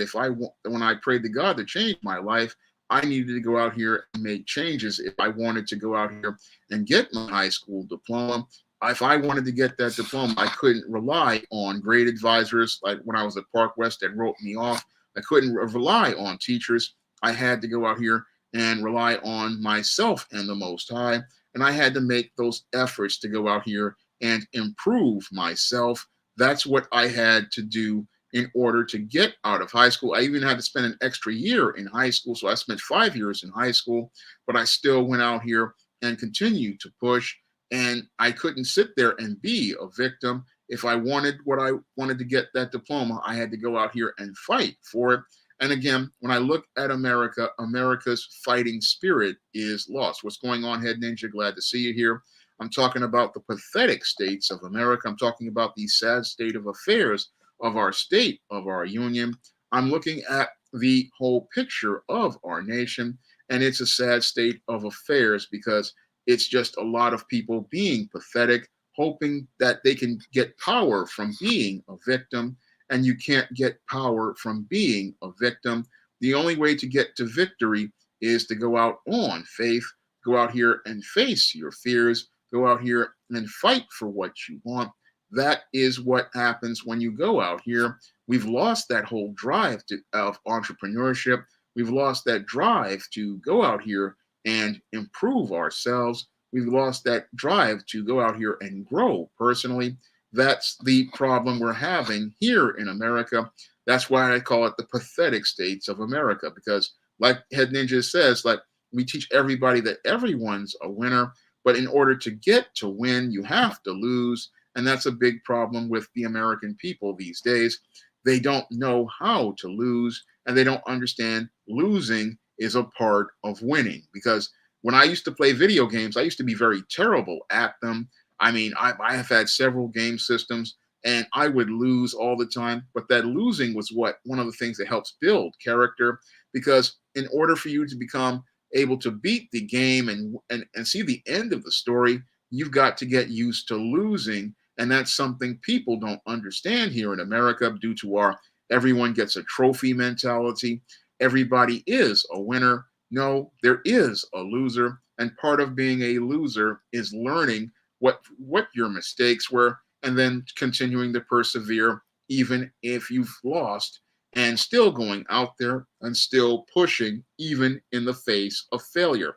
When I prayed to God to change my life, I needed to go out here and make changes if I wanted to go out here and get my high school diploma. If I wanted to get that diploma, I couldn't rely on grade advisors like when I was at Park West that wrote me off. I couldn't rely on teachers. I had to go out here and rely on myself and the Most High. And I had to make those efforts to go out here and improve myself. That's what I had to do in order to get out of high school. I even had to spend an extra year in high school. So I spent 5 years in high school, but I still went out here and continued to push. And I couldn't sit there and be a victim. If I wanted to get that diploma, I had to go out here and fight for it. And again, when I look at America, America's fighting spirit is lost. What's going on, Head Ninja? Glad to see you here. I'm talking about the pathetic states of America. I'm talking about the sad state of affairs of our state, of our union. I'm looking at the whole picture of our nation, and it's a sad state of affairs because it's just a lot of people being pathetic, hoping that they can get power from being a victim. And you can't get power from being a victim. The only way to get to victory is to go out on faith, go out here and face your fears, go out here and fight for what you want. That is what happens when you go out here. We've lost that whole drive of entrepreneurship. We've lost that drive to go out here and improve ourselves. We've lost that drive to go out here and grow personally. That's the problem we're having here in America. That's why I call it the pathetic states of America, because like Head Ninja says, like we teach everybody that everyone's a winner, but in order to get to win, you have to lose. And that's a big problem with the American people these days. They don't know how to lose, and they don't understand losing is a part of winning. Because when I used to play video games, I used to be very terrible at them. I mean, I have had several game systems and I would lose all the time. But that losing was what one of the things that helps build character. Because in order for you to become able to beat the game and see the end of the story, you've got to get used to losing. And that's something people don't understand here in America due to our everyone gets a trophy mentality. Everybody is a winner. No, there is a loser. And part of being a loser is learning what your mistakes were and then continuing to persevere even if you've lost and still going out there and still pushing even in the face of failure.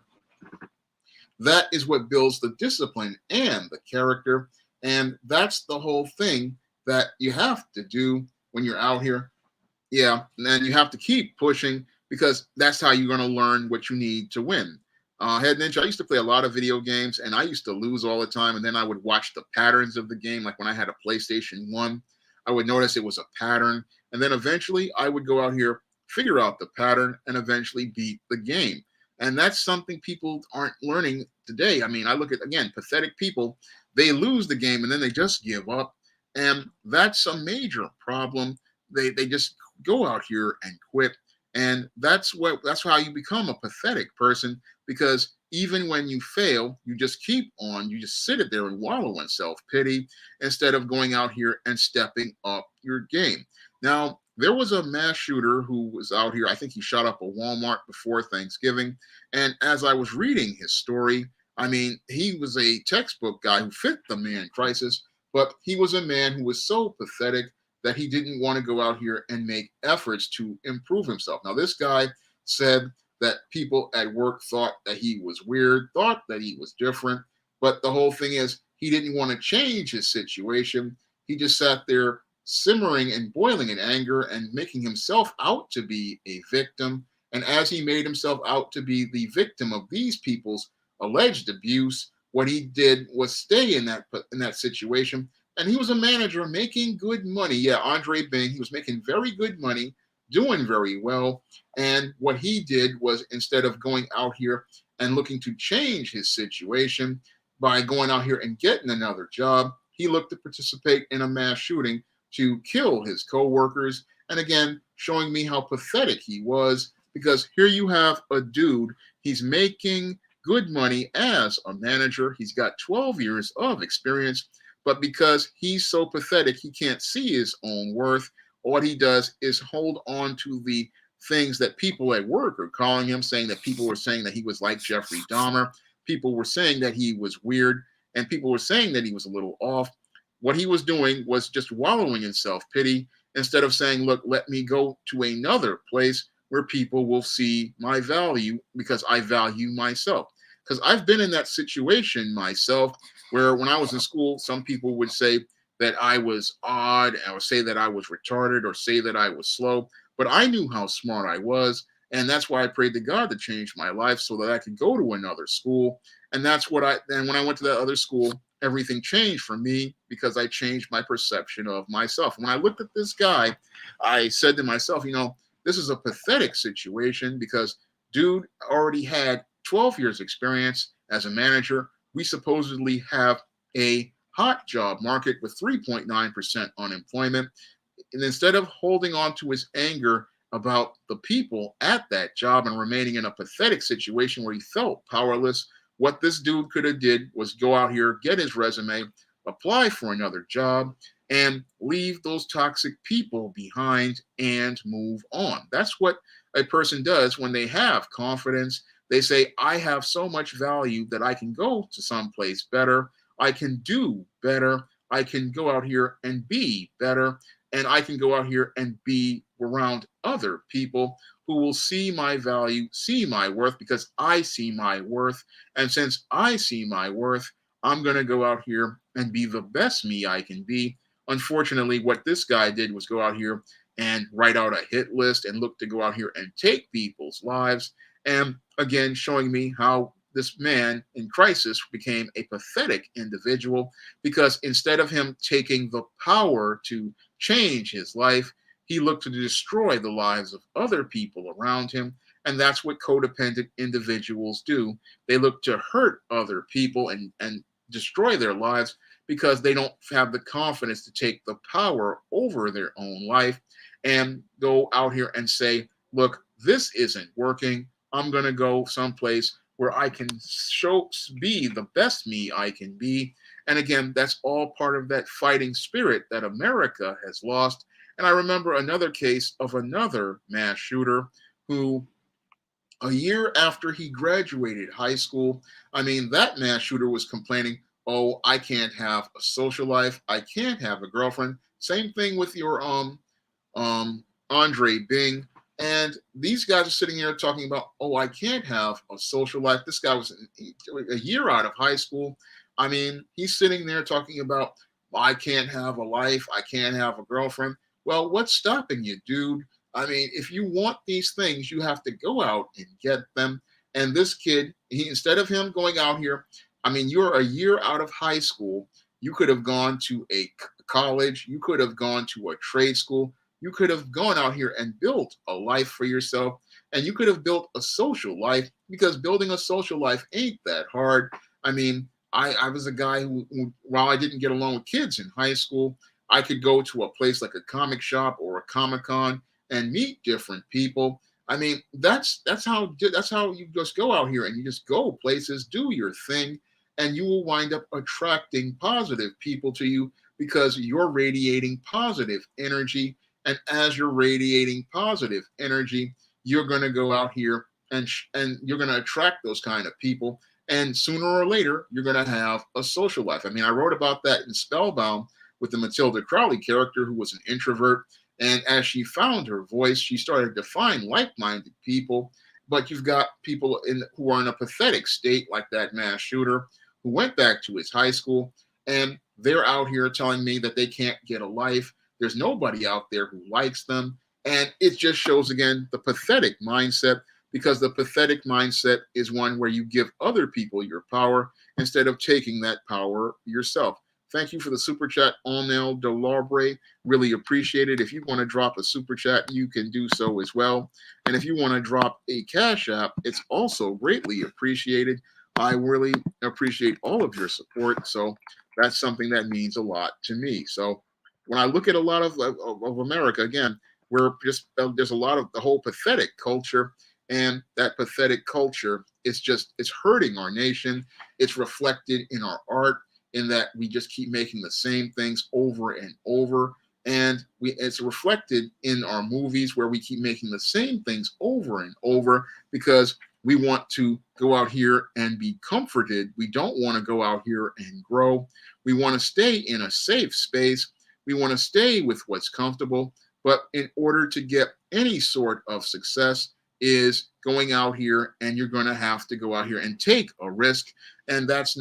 That is what builds the discipline and the character. And that's the whole thing that you have to do when you're out here. Yeah, and you have to keep pushing because that's how you're going to learn what you need to win. Head Ninja, I used to play a lot of video games and I used to lose all the time. And then I would watch the patterns of the game. Like when I had a PlayStation 1, I would notice it was a pattern. And then eventually I would go out here, figure out the pattern, and eventually beat the game. And that's something people aren't learning today. I mean, I look at, again, pathetic people. They lose the game and then they just give up. And that's a major problem. They just go out here and quit. And that's how you become a pathetic person, because even when you fail, you just keep on, you just sit there and wallow in self-pity instead of going out here and stepping up your game. Now, there was a mass shooter who was out here. I think he shot up a Walmart before Thanksgiving. And as I was reading his story, I mean, he was a textbook guy who fit the man crisis, but he was a man who was so pathetic that he didn't want to go out here and make efforts to improve himself. Now, this guy said that people at work thought that he was weird, thought that he was different. But the whole thing is, he didn't want to change his situation. He just sat there simmering and boiling in anger and making himself out to be a victim. And as he made himself out to be the victim of these people's alleged abuse, what he did was stay in that situation. And he was a manager making good money. Yeah, Andre Bing, he was making very good money, doing very well. And what he did was, instead of going out here and looking to change his situation by going out here and getting another job, he looked to participate in a mass shooting to kill his coworkers. And again, showing me how pathetic he was, because here you have a dude, he's making good money as a manager. He's got 12 years of experience. But because he's so pathetic, he can't see his own worth. What he does is hold on to the things that people at work are calling him, saying that people were saying that he was like Jeffrey Dahmer. People were saying that he was weird, and people were saying that he was a little off. What he was doing was just wallowing in self-pity instead of saying, look, let me go to another place where people will see my value because I value myself. Because I've been in that situation myself, where when I was in school, some people would say that I was odd, or say that I was retarded, or say that I was slow. But I knew how smart I was. And that's why I prayed to God to change my life so that I could go to another school. And then when I went to that other school, everything changed for me because I changed my perception of myself. When I looked at this guy, I said to myself, this is a pathetic situation because dude already had 12 years experience as a manager. We supposedly have a hot job market with 3.9% unemployment. And instead of holding on to his anger about the people at that job and remaining in a pathetic situation where he felt powerless, what this dude could have did was go out here, get his resume, apply for another job, and leave those toxic people behind and move on. That's what a person does when they have confidence. They say, I have so much value that I can go to someplace better. I can do better. I can go out here and be better. And I can go out here and be around other people who will see my value, see my worth, because I see my worth. And since I see my worth, I'm going to go out here and be the best me I can be. Unfortunately, what this guy did was go out here and write out a hit list and look to go out here and take people's lives. And again, showing me how this man in crisis became a pathetic individual, because instead of him taking the power to change his life, he looked to destroy the lives of other people around him. And that's what codependent individuals do. They look to hurt other people and destroy their lives because they don't have the confidence to take the power over their own life and go out here and say, look, this isn't working. I'm going to go someplace where I can be the best me I can be. And again, that's all part of that fighting spirit that America has lost. And I remember another case of another mass shooter who, a year after he graduated high school, I mean, that mass shooter was complaining, oh, I can't have a social life. I can't have a girlfriend. Same thing with your Andre Bing. And these guys are sitting here talking about, oh, I can't have a social life. This guy was a year out of high school. I mean, he's sitting there talking about, I can't have a life. I can't have a girlfriend. Well, what's stopping you, dude? I mean, if you want these things, you have to go out and get them. And this kid, instead of him going out here, I mean, you're a year out of high school. You could have gone to a college. You could have gone to a trade school. You could have gone out here and built a life for yourself. And you could have built a social life, because building a social life ain't that hard. I mean, I was a guy who, while I didn't get along with kids in high school, I could go to a place like a comic shop or a Comic-Con and meet different people. I mean, that's how you just go out here and you just go places, do your thing, and you will wind up attracting positive people to you because you're radiating positive energy. And as you're radiating positive energy, you're going to go out here and you're going to attract those kind of people. And sooner or later, you're going to have a social life. I mean, I wrote about that in Spellbound with the Matilda Crowley character, who was an introvert. And as she found her voice, she started to find like-minded people. But you've got people who are in a pathetic state, like that mass shooter, who went back to his high school, and they're out here telling me that they can't get a life. There's nobody out there who likes them. And it just shows, again, the pathetic mindset, because the pathetic mindset is one where you give other people your power instead of taking that power yourself. Thank you for the super chat, Onel Delabre. Really appreciate it. If you want to drop a super chat, you can do so as well. And if you want to drop a Cash App, it's also greatly appreciated. I really appreciate all of your support. So that's something that means a lot to me. So when I look at a lot of America, again, we're just there's a lot of the whole pathetic culture. And that pathetic culture is it's hurting our nation. It's reflected in our art, in that we just keep making the same things over and over. And it's reflected in our movies, where we keep making the same things over and over because we want to go out here and be comforted. We don't want to go out here and grow. We want to stay in a safe space. We want to stay with what's comfortable. But in order to get any sort of success is going out here, and you're going to have to go out here and take a risk. And that's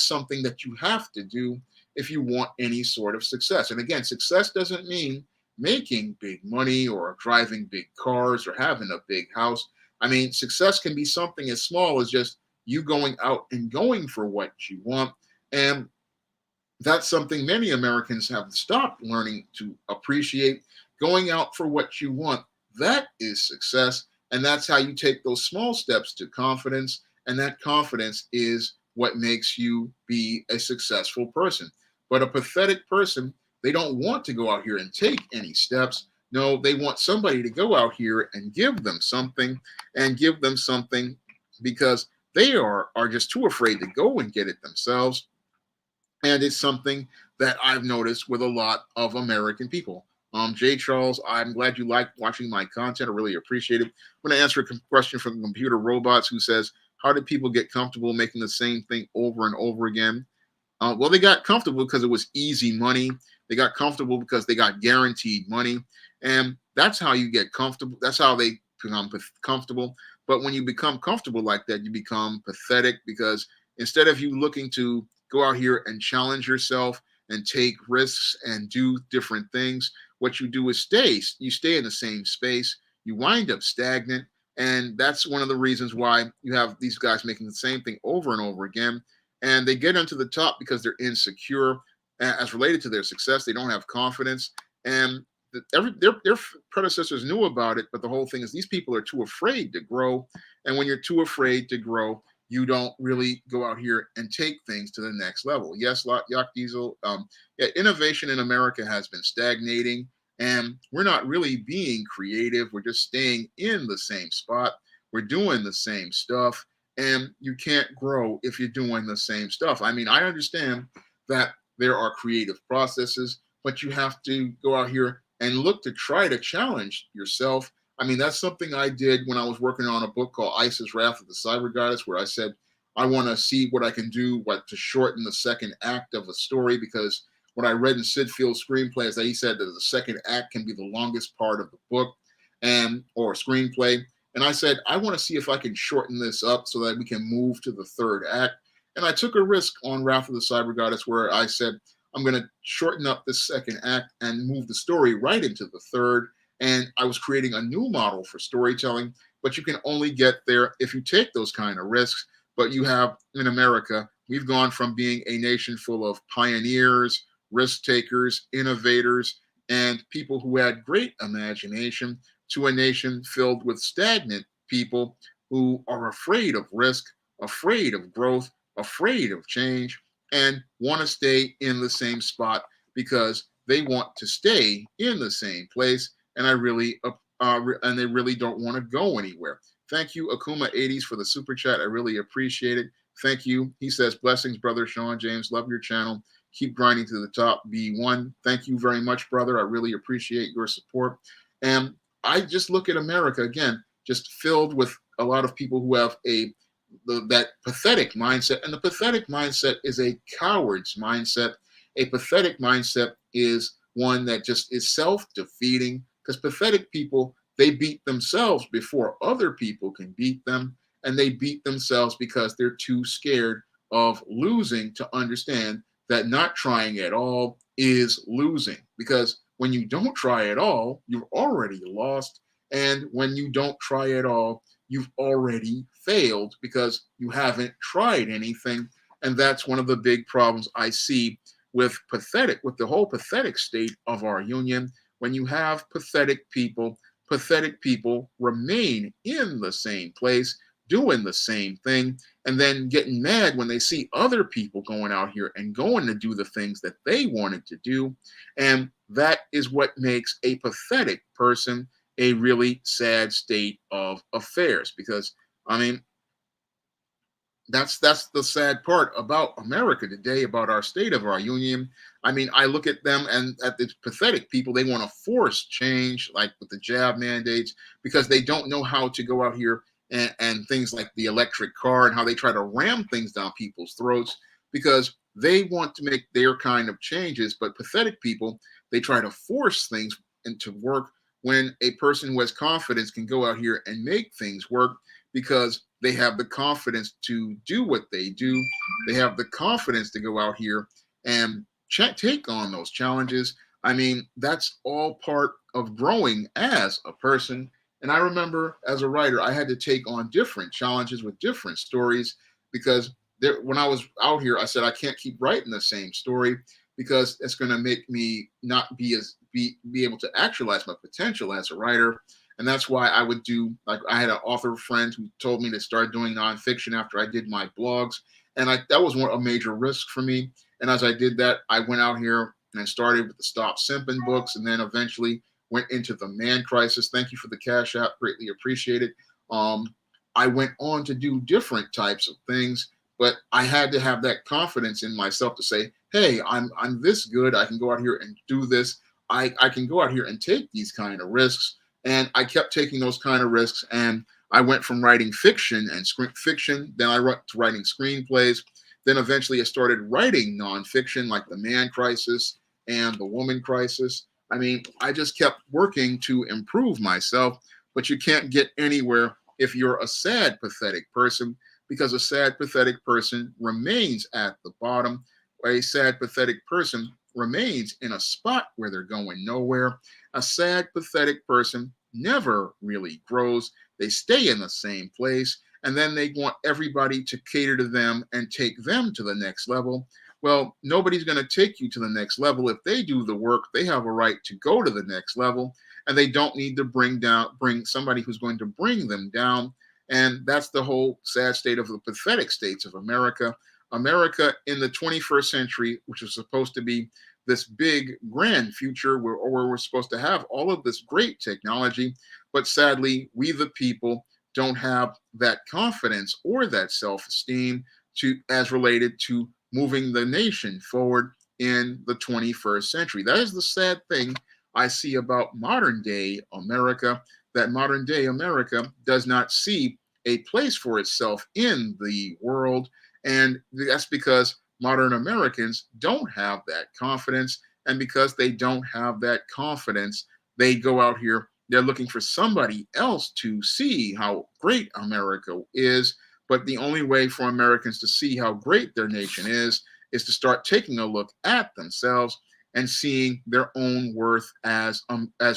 something that you have to do if you want any sort of success. And again, success doesn't mean making big money or driving big cars or having a big house. I mean, success can be something as small as just you going out and going for what you want. And that's something many Americans have stopped learning to appreciate. Going out for what you want, that is success. And that's how you take those small steps to confidence. And that confidence is what makes you be a successful person. But a pathetic person, they don't want to go out here and take any steps. No, they want somebody to go out here and give them something, because they are just too afraid to go and get it themselves. And it's something that I've noticed with a lot of American people. Jay Charles, I'm glad you like watching my content. I really appreciate it. I'm going to answer a question from Computer Robots who says, how did people get comfortable making the same thing over and over again? Well, they got comfortable because it was easy money. They got comfortable because they got guaranteed money. And that's how you get comfortable. That's how they become comfortable. But when you become comfortable like that, you become pathetic because instead of you looking to go out here and challenge yourself and take risks and do different things, what you do is you stay in the same space. You wind up stagnant. And that's one of the reasons why you have these guys making the same thing over and over again. And they get onto the top because they're insecure as related to their success. They don't have confidence. And their predecessors knew about it, but the whole thing is these people are too afraid to grow. And when you're too afraid to grow, you don't really go out here and take things to the next level. Yes, Yacht Diesel, yeah, innovation in America has been stagnating, and we're not really being creative. We're just staying in the same spot. We're doing the same stuff, and you can't grow if you're doing the same stuff. I mean, I understand that there are creative processes, but you have to go out here and look to try to challenge yourself. I mean, that's something I did when I was working on a book called Isis Wrath of the Cyber Goddess, where I said, I want to see what I can do to shorten the second act of a story, because what I read in Sid Field's screenplay is that he said that the second act can be the longest part of the book or screenplay. And I said, I want to see if I can shorten this up so that we can move to the third act. And I took a risk on Wrath of the Cyber Goddess where I said, I'm going to shorten up the second act and move the story right into the third. And I was creating a new model for storytelling, but you can only get there if you take those kind of risks. But you have, in America, we've gone from being a nation full of pioneers, risk takers, innovators, and people who had great imagination to a nation filled with stagnant people who are afraid of risk, afraid of growth, afraid of change, and want to stay in the same spot because they want to stay in the same place. And and they really don't want to go anywhere. Thank you, Akuma80s, for the super chat. I really appreciate it. Thank you. He says, blessings, brother Sean James. Love your channel. Keep grinding to the top. B1. Thank you very much, brother. I really appreciate your support. And I just look at America again, just filled with a lot of people who have that pathetic mindset. And the pathetic mindset is a coward's mindset. A pathetic mindset is one that just is self-defeating, because pathetic people, they beat themselves before other people can beat them. And they beat themselves because they're too scared of losing to understand that not trying at all is losing. Because when you don't try at all, you've already lost. And when you don't try at all, you've already failed because you haven't tried anything. And that's one of the big problems I see with the whole pathetic state of our union. When you have pathetic people remain in the same place, doing the same thing, and then getting mad when they see other people going out here and going to do the things that they wanted to do. And that is what makes a pathetic person a really sad state of affairs. Because, I mean, that's the sad part about America today, about our state of our union. I mean, I look at them and at the pathetic people, they want to force change, like with the jab mandates, because they don't know how to go out here and things like the electric car and how they try to ram things down people's throats because they want to make their kind of changes. But pathetic people, they try to force things into work when a person who has confidence can go out here and make things work because they have the confidence to do what they do. They have the confidence to go out here and take on those challenges. I mean, that's all part of growing as a person. And I remember as a writer, I had to take on different challenges with different stories because when I was out here, I said, I can't keep writing the same story because it's going to make me not be able to actualize my potential as a writer. And that's why I would do, like, I had an author friend who told me to start doing nonfiction after I did my blogs. And that was a major risk for me. And as I did that, I went out here and I started with the Stop Simping books and then eventually went into the Man Crisis. Thank you for the Cash App. Greatly appreciate it. I went on to do different types of things But I had to have that confidence in myself to say, hey, I'm this good. I can go out here and do this. I can go out here and take these kind of risks. And I kept taking those kind of risks. And I went from writing fiction and fiction, then I went to writing screenplays. Then eventually I started writing nonfiction like The Man Crisis and The Woman Crisis. I mean, I just kept working to improve myself, but you can't get anywhere if you're a sad, pathetic person, because a sad, pathetic person remains at the bottom. A sad, pathetic person remains in a spot where they're going nowhere. A sad, pathetic person never really grows. They stay in the same place, and then they want everybody to cater to them and take them to the next level. Well, nobody's going to take you to the next level. If they do the work, they have a right to go to the next level, and they don't need to bring somebody who's going to bring them down. And that's the whole sad state of the pathetic states of America. America in the 21st century, which is supposed to be this big, grand future where we're supposed to have all of this great technology. But sadly, we the people don't have that confidence or that self-esteem as related to moving the nation forward in the 21st century. That is the sad thing I see about modern day America, that modern day America does not see a place for itself in the world. And that's because modern Americans don't have that confidence. And because they don't have that confidence, they go out here, they're looking for somebody else to see how great America is. But the only way for Americans to see how great their nation is to start taking a look at themselves and seeing their own worth as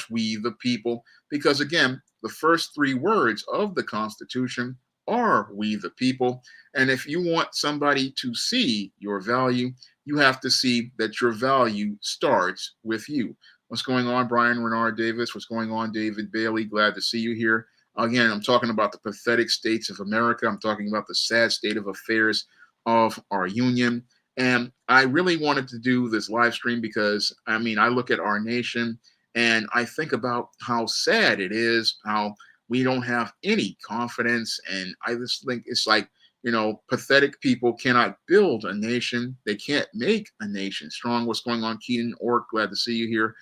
we the people. Because again, the first three words of the Constitution are we the people. And if you want somebody to see your value, you have to see that your value starts with you. What's going on, Brian Renard Davis? What's going on, David Bailey? Glad to see you here. Again, I'm talking about the pathetic states of America. I'm talking about the sad state of affairs of our union. And I really wanted to do this live stream because, I mean, I look at our nation and I think about how sad it is, how we don't have any confidence. And I just think it's like, pathetic people cannot build a nation. They can't make a nation strong. What's going on, Keaton Ork? Glad to see you here.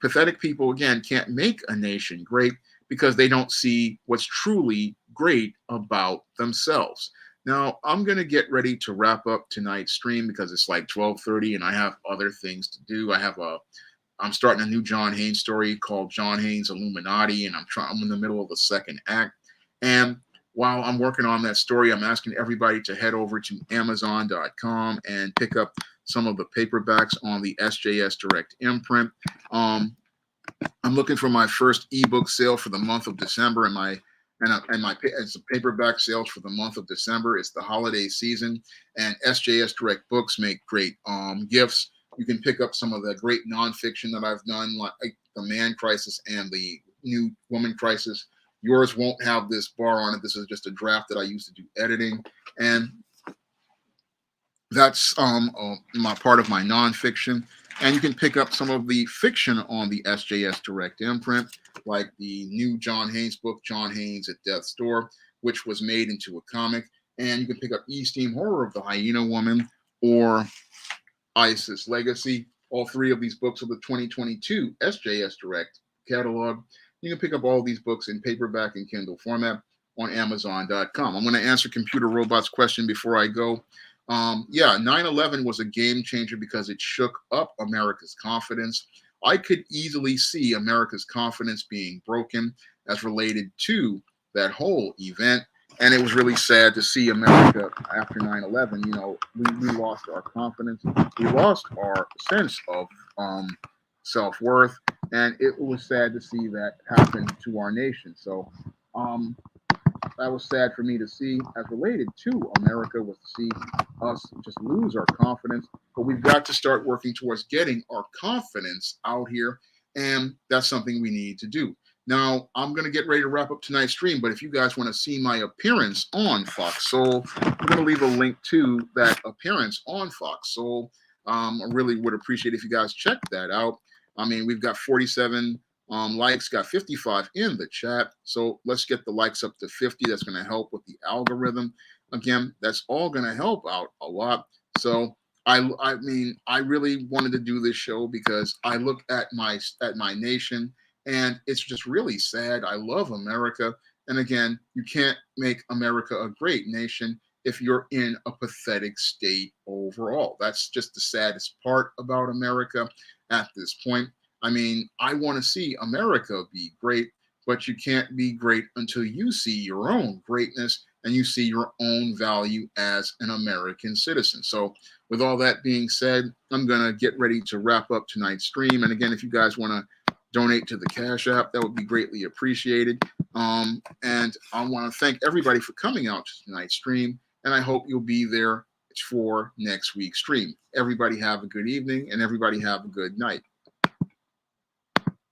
Pathetic people, again, can't make a nation great because they don't see what's truly great about themselves. Now, I'm going to get ready to wrap up tonight's stream because it's like 12:30 and I have other things to do. I'm starting a new John Haynes story called John Haynes Illuminati, and I'm in the middle of the second act. And while I'm working on that story, I'm asking everybody to head over to Amazon.com and pick up some of the paperbacks on the SJS Direct imprint. I'm looking for my first ebook sale for the month of December, and it's a paperback sales for the month of December. It's the holiday season, and SJS Direct books make great gifts. You can pick up some of the great nonfiction that I've done, like The Man Crisis and The New Woman Crisis. Yours won't have this bar on it. This is just a draft that I used to do editing, and that's my part of my nonfiction. And you can pick up some of the fiction on the SJS Direct imprint, like the new John Haynes book, John Haynes at Death's Door, which was made into a comic. And you can pick up East-Team Horror of the Hyena Woman or Isis Legacy. All three of these books are the 2022 SJS Direct catalog. You can pick up all these books in paperback and Kindle format on Amazon.com. I'm going to answer Computer Robot's question before I go. 9/11 was a game changer because it shook up America's confidence. I could easily see America's confidence being broken as related to that whole event. And it was really sad to see America after 9/11. We lost our confidence. We lost our sense of self-worth. And it was sad to see that happen to our nation. So that was sad for me to see as related to America, was to see us just lose our confidence. But we've got to start working towards getting our confidence out here. And that's something we need to do. Now, I'm going to get ready to wrap up tonight's stream, but if you guys want to see my appearance on Fox Soul, I'm going to leave a link to that appearance on Fox Soul. I really would appreciate if you guys check that out. I mean, we've got 47 likes, got 55 in the chat. So let's get the likes up to 50. That's going to help with the algorithm. again, that's all going to help out a lot. So I mean, I really wanted to do this show because I look at my nation, and it's just really sad. I love America, and again, you can't make America a great nation if you're in a pathetic state overall. That's just the saddest part about America at this point. I mean, I want to see America be great, but you can't be great until you see your own greatness and you see your own value as an American citizen. So, with all that being said, I'm going to get ready to wrap up tonight's stream. And again, if you guys want to donate to the Cash App, that would be greatly appreciated. And I want to thank everybody for coming out to tonight's stream. And I hope you'll be there for next week's stream. Everybody have a good evening and everybody have a good night.